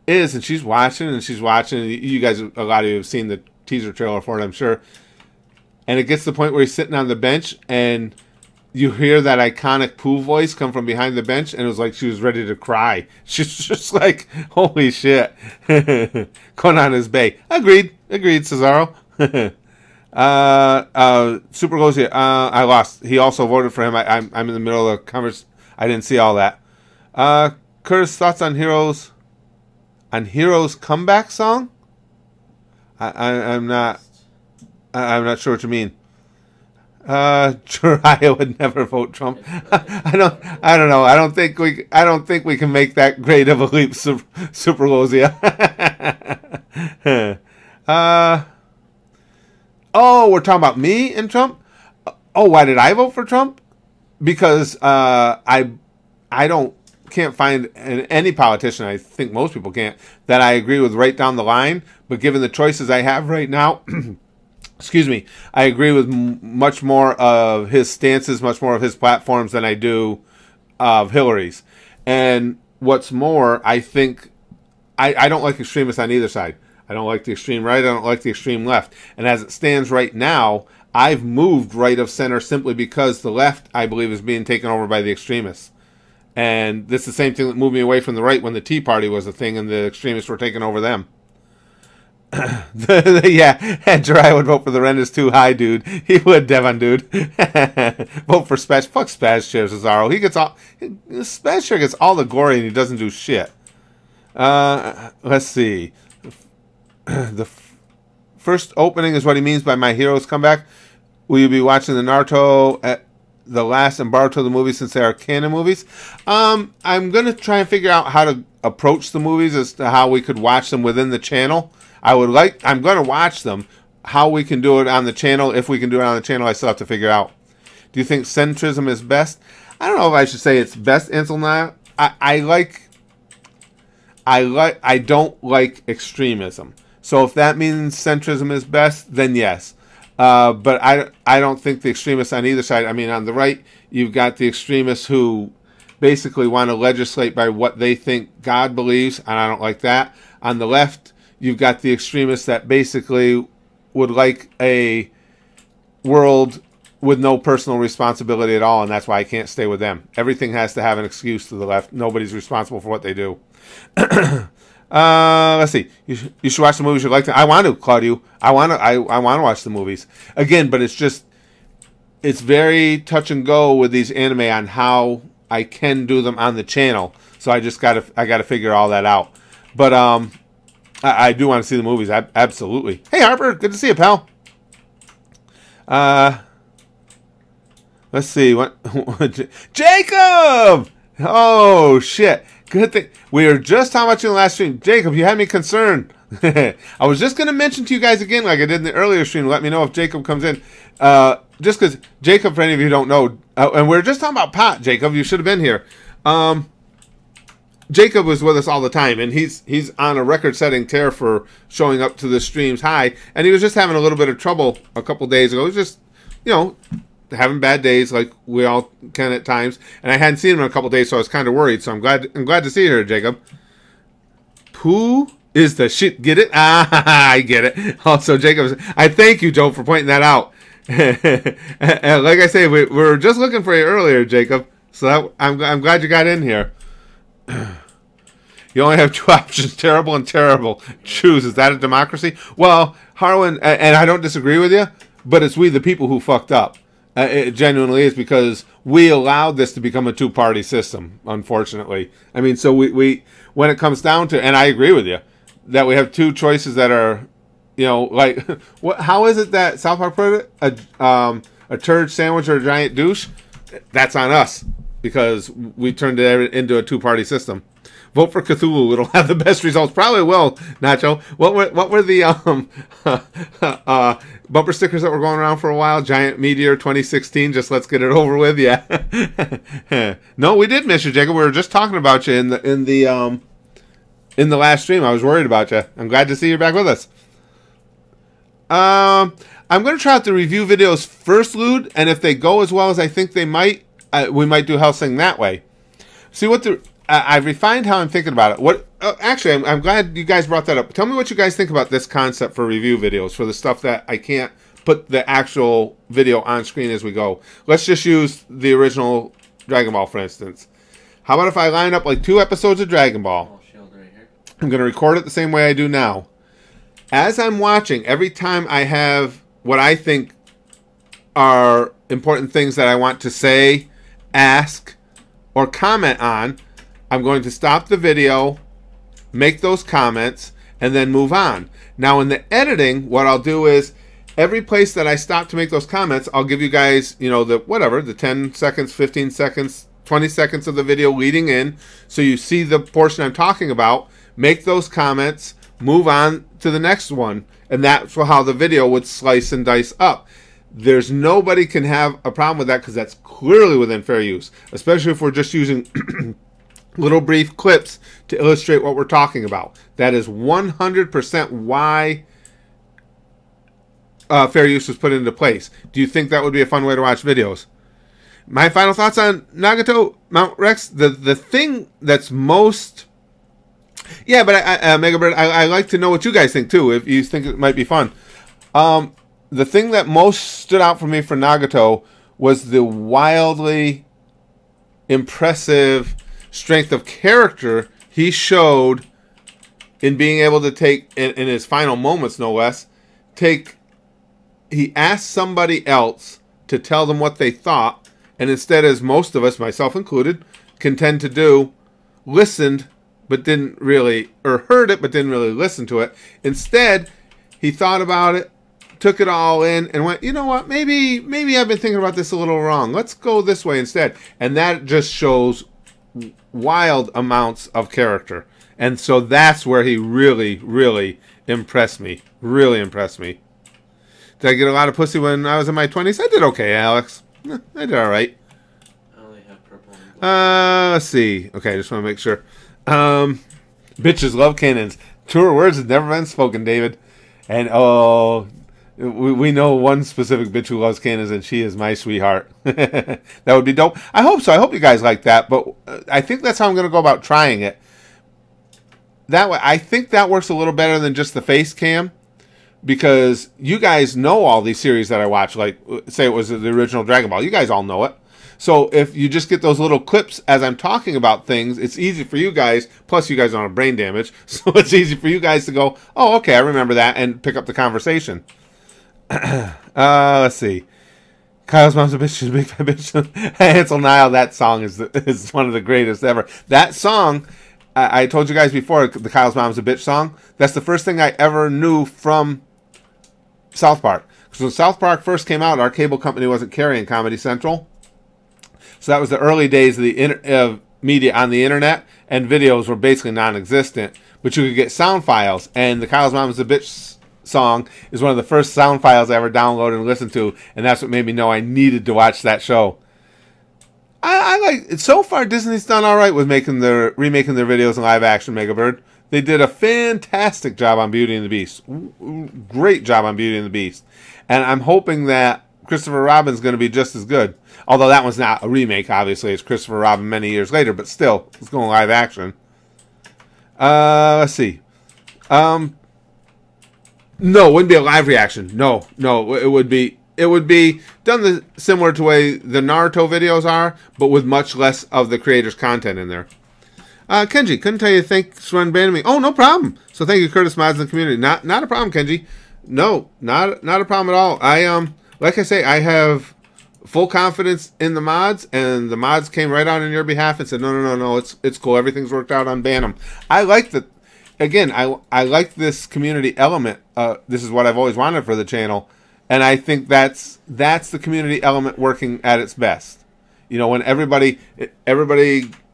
is. And she's watching, and she's watching. You guys, a lot of you have seen the teaser trailer for it, I'm sure. And it gets to the point where he's sitting on the bench, and you hear that iconic Pooh voice come from behind the bench, and it was like she was ready to cry. She's just like, holy shit. Conan is Bay. Agreed, Cesaro. Super goes here. I lost. He also voted for him. I'm in the middle of the conversation. I didn't see all that. Curtis, thoughts on Heroes comeback song? I'm not sure what you mean. Jiraiya would never vote Trump. I don't know. I don't think we can make that great of a leap, Super Lozia. Oh, we're talking about me and Trump? Oh, why did I vote for Trump? Because can't find any politician, I think most people can't, that I agree with right down the line. But given the choices I have right now, excuse me, I agree with much more of his stances, much more of his platforms than I do of Hillary's. And what's more, I think I don't like extremists on either side. I don't like the extreme right. I don't like the extreme left. And as it stands right now, I've moved right of center simply because the left, I believe, is being taken over by the extremists. And this is the same thing that moved me away from the right when the Tea Party was a thing and the extremists were taking over them. Yeah, and Jiraiya would vote for the rent is too high, dude. He would, Devon, dude. Vote for Spaz. Fuck Spaz Chair, Cesaro. Spaz Chair gets all the glory and he doesn't do shit. Let's see. The first opening is what he means by My Heroes Comeback. Will you be watching the Naruto at the last and Boruto the movies since they are canon movies? I'm going to try and figure out how to approach the movies as to how we could watch them within the channel. I'm going to watch them. How we can do it on the channel, if we can do it on the channel, I still have to figure out. Do you think centrism is best? I don't know if I should say it's best, Ansel. Now, I don't like extremism. So if that means centrism is best, then yes. But I don't think the extremists on either side. I mean, on the right, you've got the extremists who basically want to legislate by what they think God believes, and I don't like that. On the left, you've got the extremists that basically would like a world with no personal responsibility at all, and that's why I can't stay with them. Everything has to have an excuse to the left. Nobody's responsible for what they do. Let's see. You should watch the movies you like. I want to, Claudio. I want to watch the movies again, but it's very touch and go with these anime on how I can do them on the channel. So I gotta figure all that out. But I do want to see the movies. Absolutely. Hey Harper, good to see you, pal. Let's see what Jacob. Oh shit. Good thing. We were just talking about you in the last stream. Jacob, you had me concerned. I was just going to mention to you guys again, like I did in the earlier stream, let me know if Jacob comes in. Just because Jacob, for any of you who don't know, and we're just talking about pot, Jacob, you should have been here. Jacob was with us all the time, and he's on a record-setting tear for showing up to the streams high, and he was just having a little bit of trouble a couple days ago. He was just, you know, having bad days like we all can at times, and I hadn't seen him in a couple days, so I was kind of worried. So I'm glad to see you here, Jacob. Who is the shit? Get it? Ah, I get it. Also, Jacob, I thank you, Joe, for pointing that out. And like I say, we were just looking for you earlier, Jacob. So I'm glad you got in here. You only have two options: terrible and terrible. Choose. Is that a democracy? Well, Harwin, and I don't disagree with you, but it's we the people who fucked up. It genuinely is, because we allowed this to become a two-party system, unfortunately. I mean, so we when it comes down to, and I agree with you, that we have two choices that are, you know, like, how is it that South Park put it? A turd sandwich or a giant douche? That's on us, because we turned it into a two-party system. Vote for Cthulhu. It'll have the best results. Probably will, Nacho. What were the bumper stickers that were going around for a while? Giant Meteor 2016. Just let's get it over with. Yeah. No, we did miss you, Jacob. We were just talking about you in the last stream. I was worried about you. I'm glad to see you back with us. I'm going to try out the review videos first, Lude, and if they go as well as I think they might, we might do Hellsing that way. See what the... I've refined how I'm thinking about it. Actually, I'm glad you guys brought that up. Tell me what you guys think about this concept for review videos, for the stuff that I can't put the actual video on screen as we go. Let's just use the original Dragon Ball, for instance. How about if I line up like 2 episodes of Dragon Ball? I'm going to record it the same way I do now. As I'm watching, every time I have what I think are important things that I want to say, ask, or comment on, I'm going to stop the video, make those comments, and then move on. Now, in the editing, what I'll do is every place that I stop to make those comments, I'll give you guys, you know, the 10 seconds, 15 seconds, 20 seconds of the video leading in, so you see the portion I'm talking about, make those comments, move on to the next one, and that's how the video would slice and dice up. There's nobody can have a problem with that, because that's clearly within fair use, especially if we're just using little brief clips to illustrate what we're talking about. That is 100% why fair use was put into place. Do you think that would be a fun way to watch videos? My final thoughts on Nagato, Mount Rex, the thing that's most... Yeah, but Mega Bird, I like to know what you guys think too, if you think it might be fun. The thing that most stood out for me for Nagato was the wildly impressive strength of character he showed in being able to take, in his final moments no less, he asked somebody else to tell them what they thought, and instead, as most of us, myself included, can tend to do, listened but didn't really, or heard it but didn't really listen to it. Instead, he thought about it, took it all in, and went, you know what, maybe I've been thinking about this a little wrong. Let's go this way instead. And that just shows wild amounts of character. And so that's where he really, really impressed me. Really impressed me. Did I get a lot of pussy when I was in my 20s? I did okay, Alex. I did all right. I only have purple and gold. Let's see. Okay, I just want to make sure. Bitches love cannons. Truer words have never been spoken, David. And oh, we know one specific bitch who loves cannons, and she is my sweetheart. That would be dope. I hope so. I hope you guys like that. But I think that's how I'm going to go about trying it. That way, I think that works a little better than just the face cam, because you guys know all these series that I watch. Like, say it was the original Dragon Ball. You guys all know it. So if you just get those little clips as I'm talking about things, it's easy for you guys. Plus, you guys don't have brain damage, so it's easy for you guys to go, "Oh, okay, I remember that," and pick up the conversation. Let's see. Kyle's mom's a bitch. She's a big fat bitch. Hansel Nile. That song is one of the greatest ever. That song, I told you guys before, the Kyle's mom's a bitch song. That's the first thing I ever knew from South Park. Because when South Park first came out, our cable company wasn't carrying Comedy Central. So that was the early days of the media on the internet, and videos were basically non-existent. but you could get sound files. And the Kyle's Mom is a Bitch song is one of the first sound files I ever downloaded and listened to, and that's what made me know I needed to watch that show. I like it. So far, Disney's done all right with remaking their videos in live action. Megabird, they did a fantastic job on Beauty and the Beast. Great job on Beauty and the Beast, and I'm hoping that Christopher Robin's going to be just as good. Although that one's not a remake, obviously, it's Christopher Robin many years later, but still, it's going live action. Let's see. No, it wouldn't be a live reaction. No, it would be done similar to the way the Naruto videos are, but with much less of the creator's content in there. Kenji, couldn't tell you thanks for unbanning me. Oh, no problem. So thank you, Curtis Mods in the community. Not a problem, Kenji. No, not a problem at all. Like I say, I have full confidence in the mods, and the mods came right on in your behalf and said, no, it's cool. Everything's worked out on ban them. I like that. Again, I like this community element. This is what I've always wanted for the channel, and I think that's the community element working at its best. You know, when everybody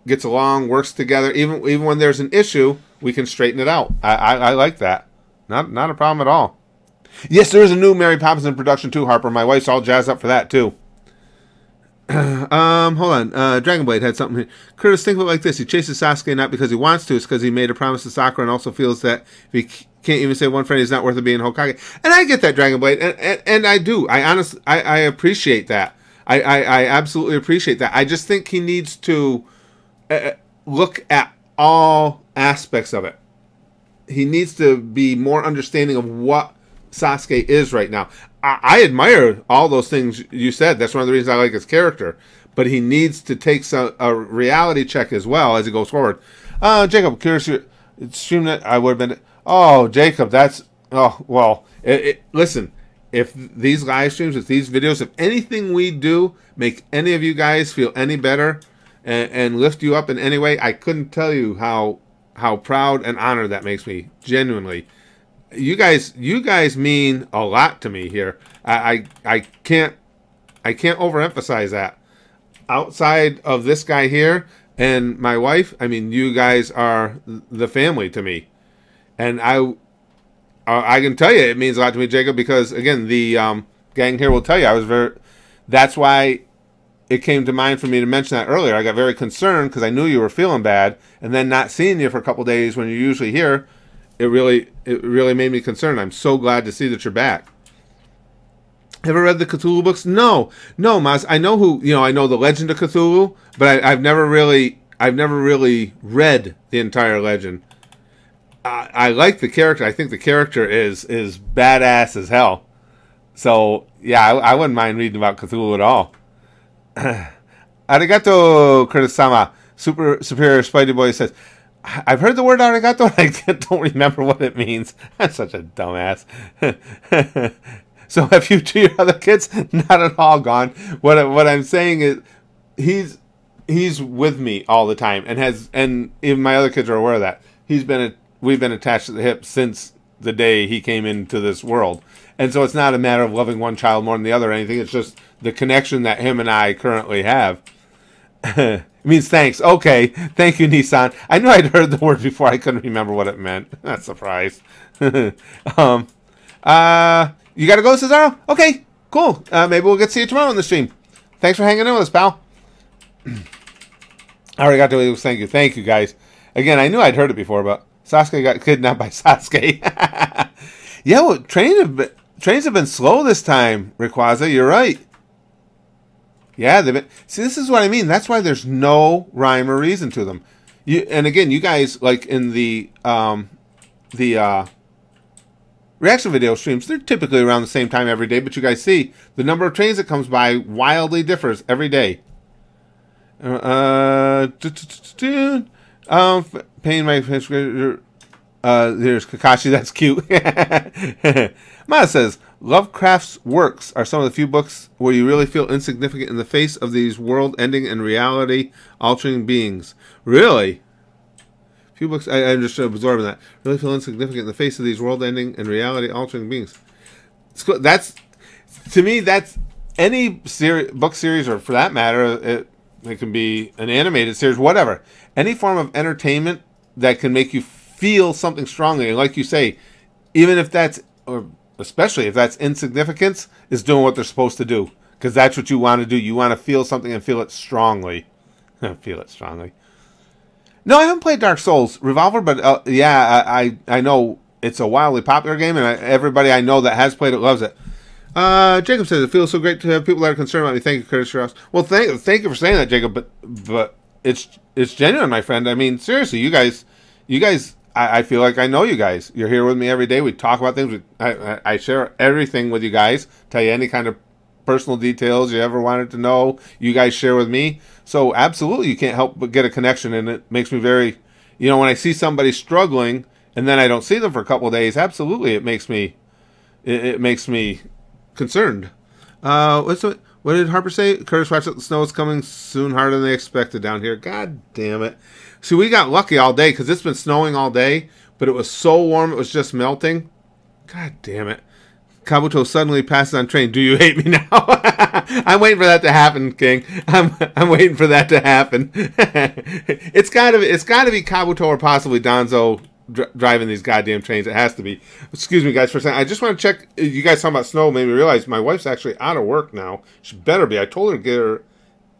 gets along, works together, even when there's an issue, we can straighten it out. I like that. Not a problem at all. Yes, there is a new Mary Poppins in production too, Harper. My wife's all jazzed up for that too. Hold on. Dragonblade had something here. Curtis, think of it like this. He chases Sasuke not because he wants to, it's because he made a promise to Sakura and also feels that if he can't even say one friend, he's not worth it being Hokage. And I get that, Dragonblade, and I do. I appreciate that. I absolutely appreciate that. I just think he needs to look at all aspects of it. He needs to be more understanding of what Sasuke is right now. I admire all those things you said. That's one of the reasons I like his character. But he needs to take a reality check as well as he goes forward. Jacob, curious, stream that I would have been. Oh, Jacob, that's. Oh, well. Listen, if these live streams, if these videos, if anything we do make any of you guys feel any better and lift you up in any way, I couldn't tell you how proud and honored that makes me. Genuinely. You guys mean a lot to me here. I can't overemphasize that. Outside of this guy here and my wife, I mean, you guys are the family to me, and I can tell you it means a lot to me, Jacob, because again, the gang here will tell you that's why it came to mind for me to mention that earlier. I got very concerned because I knew you were feeling bad, and then not seeing you for a couple days when you're usually here. It really made me concerned. I'm so glad to see that you're back. Ever read the Cthulhu books? No, Maz. I know I know the Legend of Cthulhu, but I've never really read the entire legend. I like the character. I think the character is badass as hell. So yeah, I wouldn't mind reading about Cthulhu at all. Arigato, Curtis-sama. Super Superior Spidey Boy says, I've heard the word arigato, and I don't remember what it means. I'm such a dumbass. So have you to your other kids? Not at all gone. What I'm saying is he's with me all the time, and even my other kids are aware of that. We've been attached to the hip since the day he came into this world. And so it's not a matter of loving one child more than the other or anything. It's just the connection that him and I currently have. It means thanks. Okay. Thank you, Nissan. I knew I'd heard the word before. I couldn't remember what it meant. Not surprised. You got to go, Cesaro? Okay. Cool. Maybe we'll get to see you tomorrow on the stream. Thanks for hanging in with us, pal. I already got to thank you. Thank you, guys. Again, I knew I'd heard it before, but Sasuke got kidnapped by Sasuke. Yeah, well, trains have been slow this time, Rayquaza. You're right. Yeah, they've been. See, this is what I mean. That's why there's no rhyme or reason to them. And again, you guys, like in the reaction video streams, they're typically around the same time every day. But you guys see the number of trains that comes by wildly differs every day. Paying my there's Kakashi. That's cute. Maya says, Lovecraft's works are some of the few books where you really feel insignificant in the face of these world-ending and reality-altering beings. Really? Few books, I'm just absorbing that. Really feel insignificant in the face of these world-ending and reality-altering beings. That's, to me, that's any book series, or for that matter, it can be an animated series, whatever. Any form of entertainment that can make you feel something strongly. And like you say, even if that's, or especially if that's insignificance, is doing what they're supposed to do. Because that's what you want to do. You want to feel something and feel it strongly. Feel it strongly. No, I haven't played Dark Souls Revolver, but yeah, I know it's a wildly popular game, and everybody I know that has played it loves it. Jacob says, it feels so great to have people that are concerned about me. Thank you, Curtis Ross. Well, thank you for saying that, Jacob, but it's genuine, my friend. I mean, seriously, you guys, I feel like I know you guys. You're here with me every day. We talk about things. I share everything with you guys, tell you any kind of personal details you ever wanted to know, you guys share with me. So absolutely, you can't help but get a connection, and it makes me very, when I see somebody struggling and then I don't see them for a couple of days, absolutely, it makes me concerned. What did Harper say? Curtis, watch it. The snow is coming soon, harder than they expected down here. God damn it. See, we got lucky all day because it's been snowing all day, but it was so warm it was just melting. God damn it. Kabuto suddenly passes on train. Do you hate me now? I'm waiting for that to happen, King. I'm waiting for that to happen. It's gotta be Kabuto or possibly Danzo driving these goddamn trains. It has to be. Excuse me, guys, for a second. I just want to check. You guys talking about snow made me realize my wife's actually out of work now. She better be. I told her to get her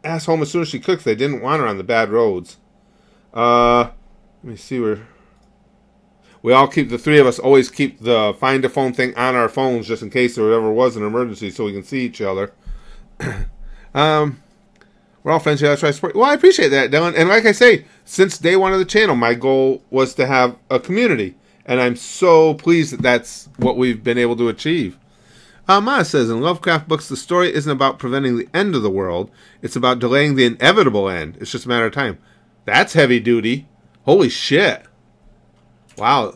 ass home as soon as she cooks. They didn't want her on the bad roads. Let me see where. We all the three of us always keep the find a phone thing on our phones just in case there ever was an emergency so we can see each other. We're all friends here. That's why I support. Well, I appreciate that, Dylan. And like I say, since day one of the channel, my goal was to have a community. And I'm so pleased that that's what we've been able to achieve. Maya says, in Lovecraft books, the story isn't about preventing the end of the world. It's about delaying the inevitable end. It's just a matter of time. That's heavy duty. Holy shit. Wow,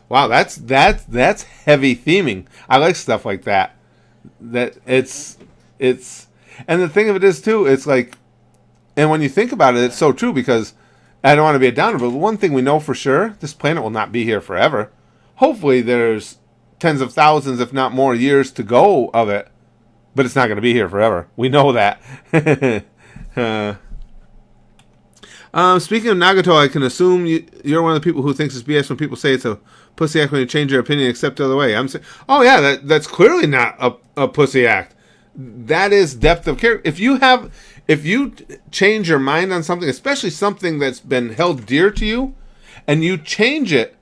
that's heavy theming. I like stuff like that. That it's, and the thing of it is too, it's like, and when you think about it, it's so true because I don't want to be a downer, but one thing we know for sure, this planet will not be here forever. Hopefully, there's tens of thousands, if not more, years to go of it, but it's not going to be here forever. We know that. Speaking of Nagato, I can assume you're one of the people who thinks it's BS when people say it's a pussy act when you change your opinion except the other way. I'm saying, oh yeah, that's clearly not a pussy act. That is depth of character. If you change your mind on something, especially something that's been held dear to you, and you change it,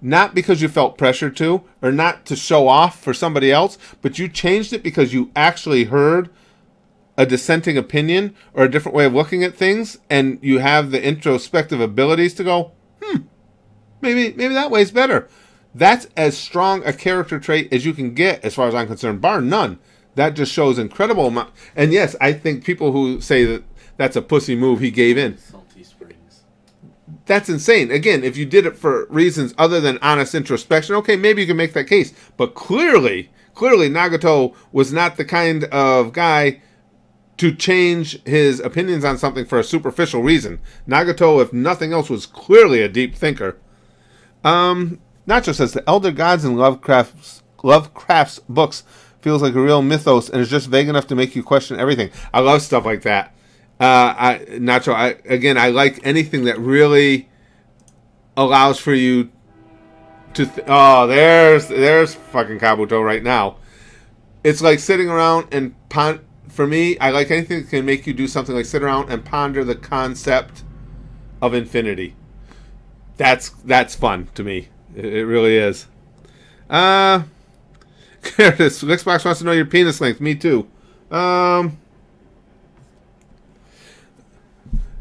not because you felt pressure to, or not to show off for somebody else, but you changed it because you actually heard a dissenting opinion or a different way of looking at things, and you have the introspective abilities to go, maybe that way's better. That's as strong a character trait as you can get, as far as I'm concerned, bar none. That just shows incredible amount. And yes, I think people who say that that's a pussy move, he gave in. Salty Springs. That's insane. Again, if you did it for reasons other than honest introspection, okay, maybe you can make that case. But clearly Nagato was not the kind of guy to change his opinions on something for a superficial reason. Nagato, if nothing else, was clearly a deep thinker. Nacho says, the Elder Gods in Lovecraft's books feels like a real mythos and is just vague enough to make you question everything. I love stuff like that. Nacho, I like anything that really allows for you to... there's fucking Kabuto right now. It's like sitting around and... For me, I like anything that can make you do something like sit around and ponder the concept of infinity. That's fun to me. It really is. Curtis, Xbox wants to know your penis length. Me too.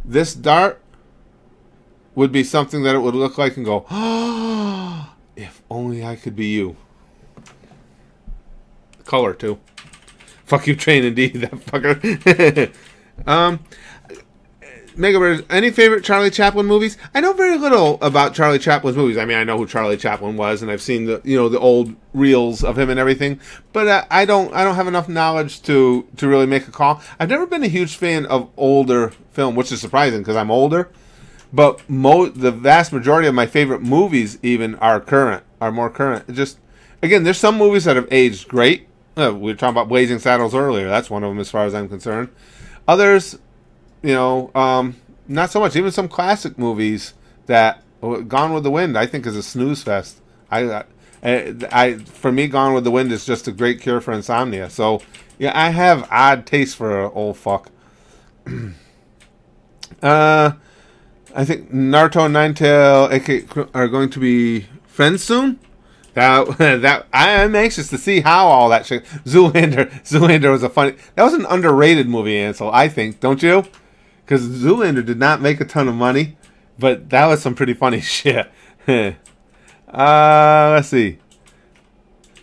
This dart would be something that it would look like and go, oh, if only I could be you. Color too. Fuck you, Train, indeed, that fucker. Mega Bird, any favorite Charlie Chaplin movies? I know very little about Charlie Chaplin's movies. I mean, I know who Charlie Chaplin was, and I've seen the old reels of him and everything. But I don't have enough knowledge to really make a call. I've never been a huge fan of older film, which is surprising because I'm older. But the vast majority of my favorite movies even are more current. Just again, there's some movies that have aged great. We were talking about Blazing Saddles earlier. That's one of them as far as I'm concerned. Others, not so much. Even some classic movies that, Gone with the Wind, I think, is a snooze fest. For me, Gone with the Wind is just a great cure for insomnia. So, yeah, I have odd taste for an old fuck. I think Naruto and Ninetale AK are going to be friends soon. That I'm anxious to see how all that shit. Zoolander was a funny. That was an underrated movie, Ansel. I think, don't you? Because Zoolander did not make a ton of money, but that was some pretty funny shit. Let's see.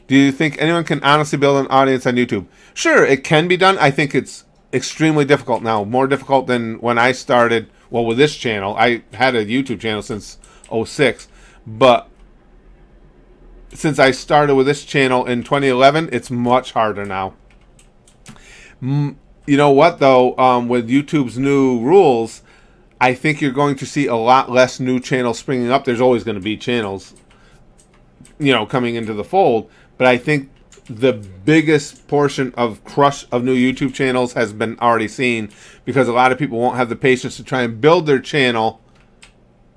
Do you think anyone can honestly build an audience on YouTube? Sure, it can be done. I think it's extremely difficult now. More difficult than when I started. Well, with this channel, I had a YouTube channel since 2006, but since I started with this channel in 2011, it's much harder now. You know what, though? With YouTube's new rules, I think you're going to see a lot less new channels springing up. There's always going to be channels, coming into the fold, but I think the biggest portion of crush of new YouTube channels has been already seen, because a lot of people won't have the patience to try and build their channel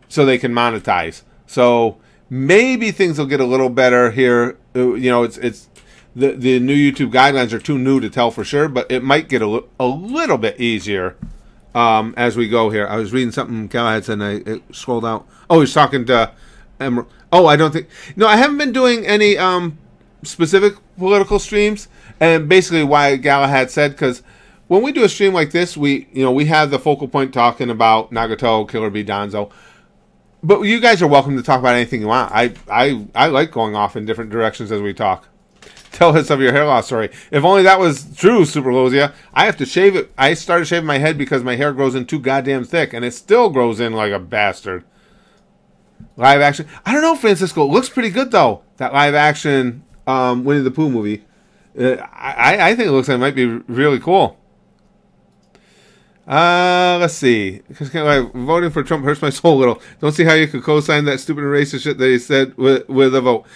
so they can monetize. So maybe things will get a little better here. It's the new YouTube guidelines are too new to tell for sure, but it might get a little bit easier as we go here. I was reading something Galahad said, and it scrolled out. Oh, he's talking to Emerald. Oh, I don't think... No, I haven't been doing any specific political streams, and basically why Galahad said, because when we do a stream like this, we have the focal point talking about Nagato, Killer Bee, Danzo, but you guys are welcome to talk about anything you want. I like going off in different directions as we talk. Tell us of your hair loss story. If only that was true, Super Lozia. I have to shave it. I started shaving my head because my hair grows in too goddamn thick, and it still grows in like a bastard. Live action. I don't know, Francisco. It looks pretty good, though. That live action Winnie the Pooh movie. I think it looks like it might be really cool. Let's see. Voting for Trump hurts my soul a little. Don't see how you could co-sign that stupid and racist shit that he said with a vote.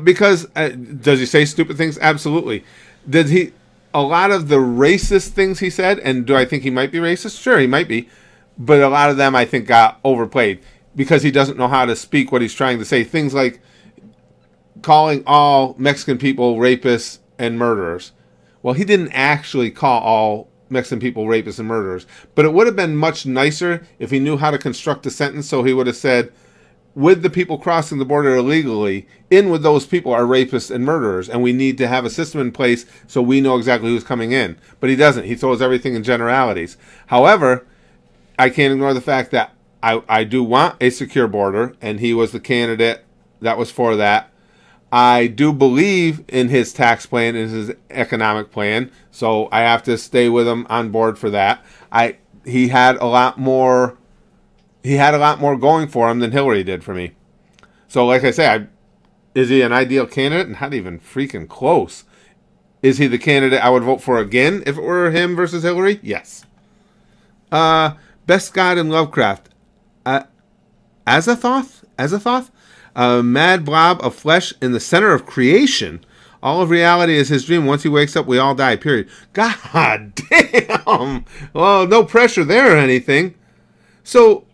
Because does he say stupid things? Absolutely. Did he? A lot of the racist things he said, and do I think he might be racist? Sure, he might be. But a lot of them, I think, got overplayed because he doesn't know how to speak what he's trying to say. Things like calling all Mexican people rapists and murderers. Well, he didn't actually call all Mexican people rapists and murderers, but it would have been much nicer if he knew how to construct a sentence. So he would have said, with the people crossing the border illegally, in with those people are rapists and murderers, and we need to have a system in place so we know exactly who's coming in. But he doesn't. He throws everything in generalities. However, I can't ignore the fact that I do want a secure border, and he was the candidate that was for that. I do believe in his tax plan and his economic plan, so I have to stay with him on board for that. He had a lot more going for him than Hillary did for me. So, like I say, is he an ideal candidate? Not even freaking close. Is he the candidate I would vote for again if it were him versus Hillary? Yes. Best God in Lovecraft. Azathoth? A mad blob of flesh in the center of creation. All of reality is his dream. Once he wakes up, we all die, period. God damn! Well, no pressure there or anything. So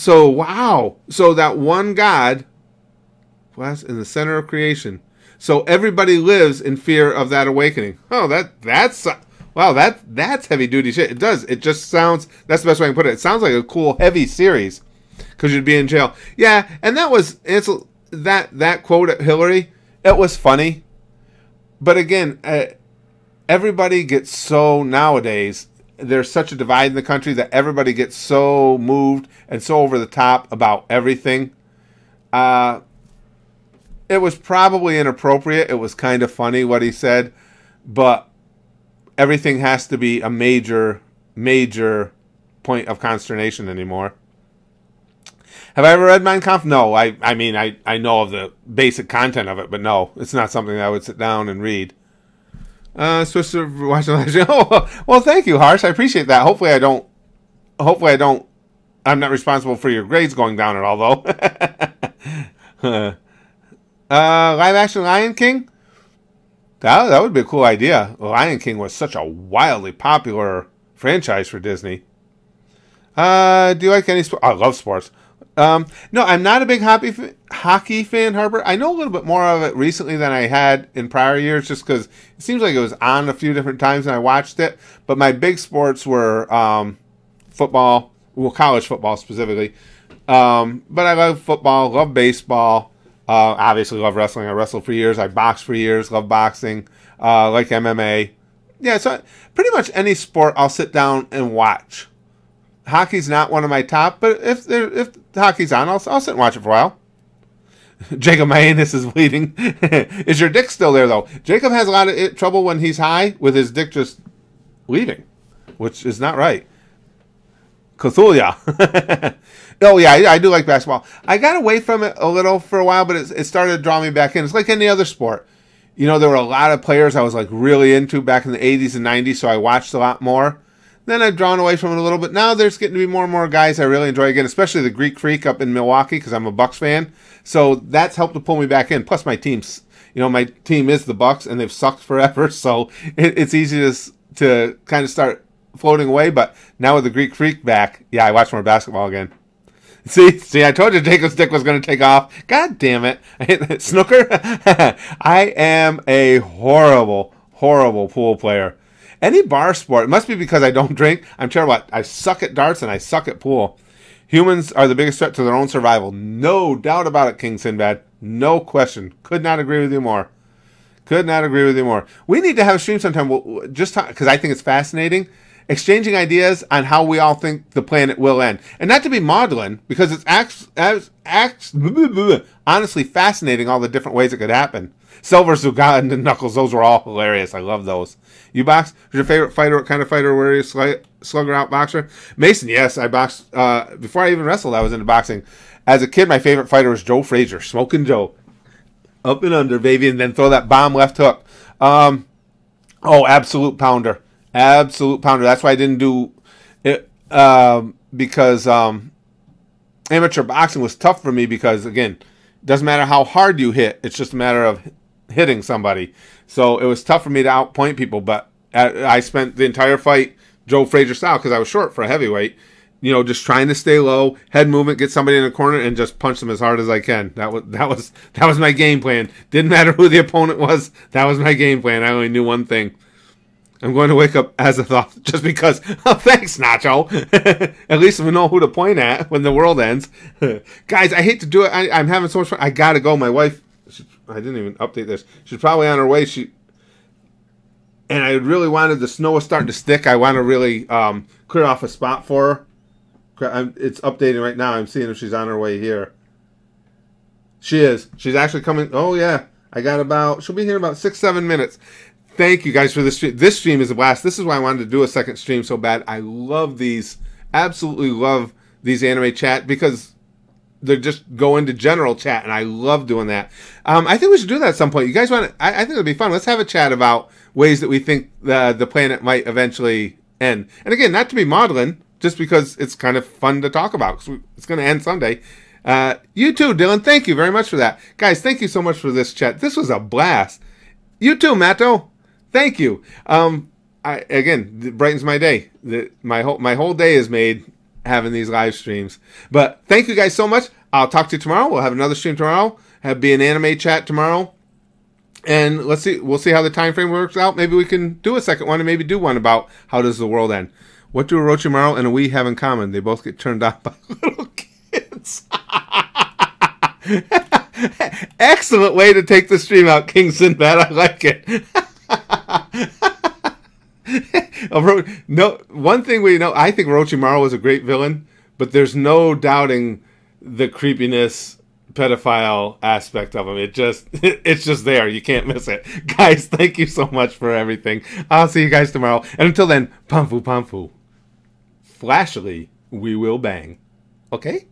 wow. So that one God was in the center of creation. So everybody lives in fear of that awakening. Oh, that's wow, that's heavy duty shit. It does. It just sounds, that's the best way I can put it. It sounds like a cool, heavy series. Because you'd be in jail. Yeah, and that was, that quote at Hillary, it was funny. But again, everybody gets so, nowadays, there's such a divide in the country that everybody gets so moved and so over the top about everything. It was probably inappropriate. It was kind of funny what he said. But everything has to be a major point of consternation anymore. Have I ever read Mein Kampf? No. I mean, I know of the basic content of it, but no, it's not something that I would sit down and read. Switch to watching the show. Oh, well, thank you, Harsh. I appreciate that. Hopefully I'm not responsible for your grades going down at all, though. Live action Lion King? That would be a cool idea. Lion King was such a wildly popular franchise for Disney. Do you like any sports? I love sports. No, I'm not a big hockey fan, Harper. I know a little bit more of it recently than I had in prior years, just because it seems like it was on a few different times and I watched it. But my big sports were football, well, college football specifically. But I love football, love baseball. Obviously, love wrestling. I wrestled for years. I boxed for years. Love boxing. Like MMA. Yeah, so pretty much any sport I'll sit down and watch. Hockey's not one of my top, but if hockey's on, I'll sit and watch it for a while. Jacob, my anus is bleeding. Is your dick still there, though? Jacob has a lot of trouble when he's high with his dick just leaving, which is not right. Cthulhu. Oh, yeah, I do like basketball. I got away from it a little for a while, but it started to draw me back in. It's like any other sport. You know, there were a lot of players I was like really into back in the 80s and 90s, so I watched a lot more. Then I've drawn away from it a little bit. Now there's getting to be more and more guys I really enjoy again, especially the Greek Freak up in Milwaukee because I'm a Bucks fan. So that's helped to pull me back in. Plus my team's, my team is the Bucks and they've sucked forever. So it's easy to kind of start floating away. But now with the Greek Freak back, yeah, I watch more basketball again. See, I told you Jacob's dick was going to take off. God damn it. Snooker? I am a horrible, horrible pool player. Any bar sport, it must be because I don't drink. I'm terrible I suck at darts and I suck at pool. Humans are the biggest threat to their own survival. No doubt about it, King Sinbad. No question. Could not agree with you more. Could not agree with you more. We need to have a stream sometime, just because I think it's fascinating, exchanging ideas on how we all think the planet will end. And not to be maudlin, because it's honestly fascinating all the different ways it could happen. Silver, Zugat, and Knuckles, those were all hilarious. I love those. You box? Who's your favorite fighter? What kind of fighter were you? Slugger out boxer? Mason, yes. I boxed. Before I even wrestled, I was into boxing. As a kid, my favorite fighter was Joe Frazier. Smoking Joe. Up and under, baby, and then throw that bomb left hook. Absolute pounder. Absolute pounder. That's why I didn't do it, because amateur boxing was tough for me because, again, it doesn't matter how hard you hit. It's just a matter of hitting somebody. So it was tough for me to outpoint people, but I spent the entire fight Joe Frazier style because I was short for a heavyweight, just trying to stay low, head movement, get somebody in the corner, and just punch them as hard as I can. That was my game plan. Didn't matter who the opponent was. That was my game plan. I only knew one thing. I'm going to wake up as a thought just because. Oh, thanks, Nacho. At least we know who to point at when the world ends. Guys, I hate to do it. I'm having so much fun. I got to go. My wife, I didn't even update this. She's probably on her way. And I really wanted, the snow was starting to stick. I want to really clear off a spot for her. It's updating right now. I'm seeing if she's on her way here. She is. She's actually coming. Oh, yeah. She'll be here in about 6-7 minutes. Thank you guys for this stream. This stream is a blast. This is why I wanted to do a second stream so bad. I love these. Absolutely love these anime chat because they just go into general chat, and I love doing that. I think we should do that at some point. You guys want to? I think it'd be fun. Let's have a chat about ways that we think the planet might eventually end. And again, not to be maudlin, just because it's kind of fun to talk about. 'Cause it's going to end someday. You too, Dylan. Thank you very much for that. Guys, thank you so much for this chat. This was a blast. You too, Matto. Thank you. It brightens my day. My whole day is made having these live streams. But thank you guys so much. I'll talk to you tomorrow. We'll have another stream tomorrow. Be an anime chat tomorrow. And let's see. We'll see how the time frame works out. Maybe we can do a second one and maybe do one about how does the world end. What do Orochimaru and a Wii have in common? They both get turned on by little kids. Excellent way to take the stream out, King Sinbad. I like it. No, one thing we know, I think Orochimaru was a great villain, but there's no doubting the creepiness, pedophile aspect of him. It's just there. You can't miss it. Guys, thank you so much for everything. I'll see you guys tomorrow. And until then, Pamfu Pamfu. Flashily, we will bang. Okay?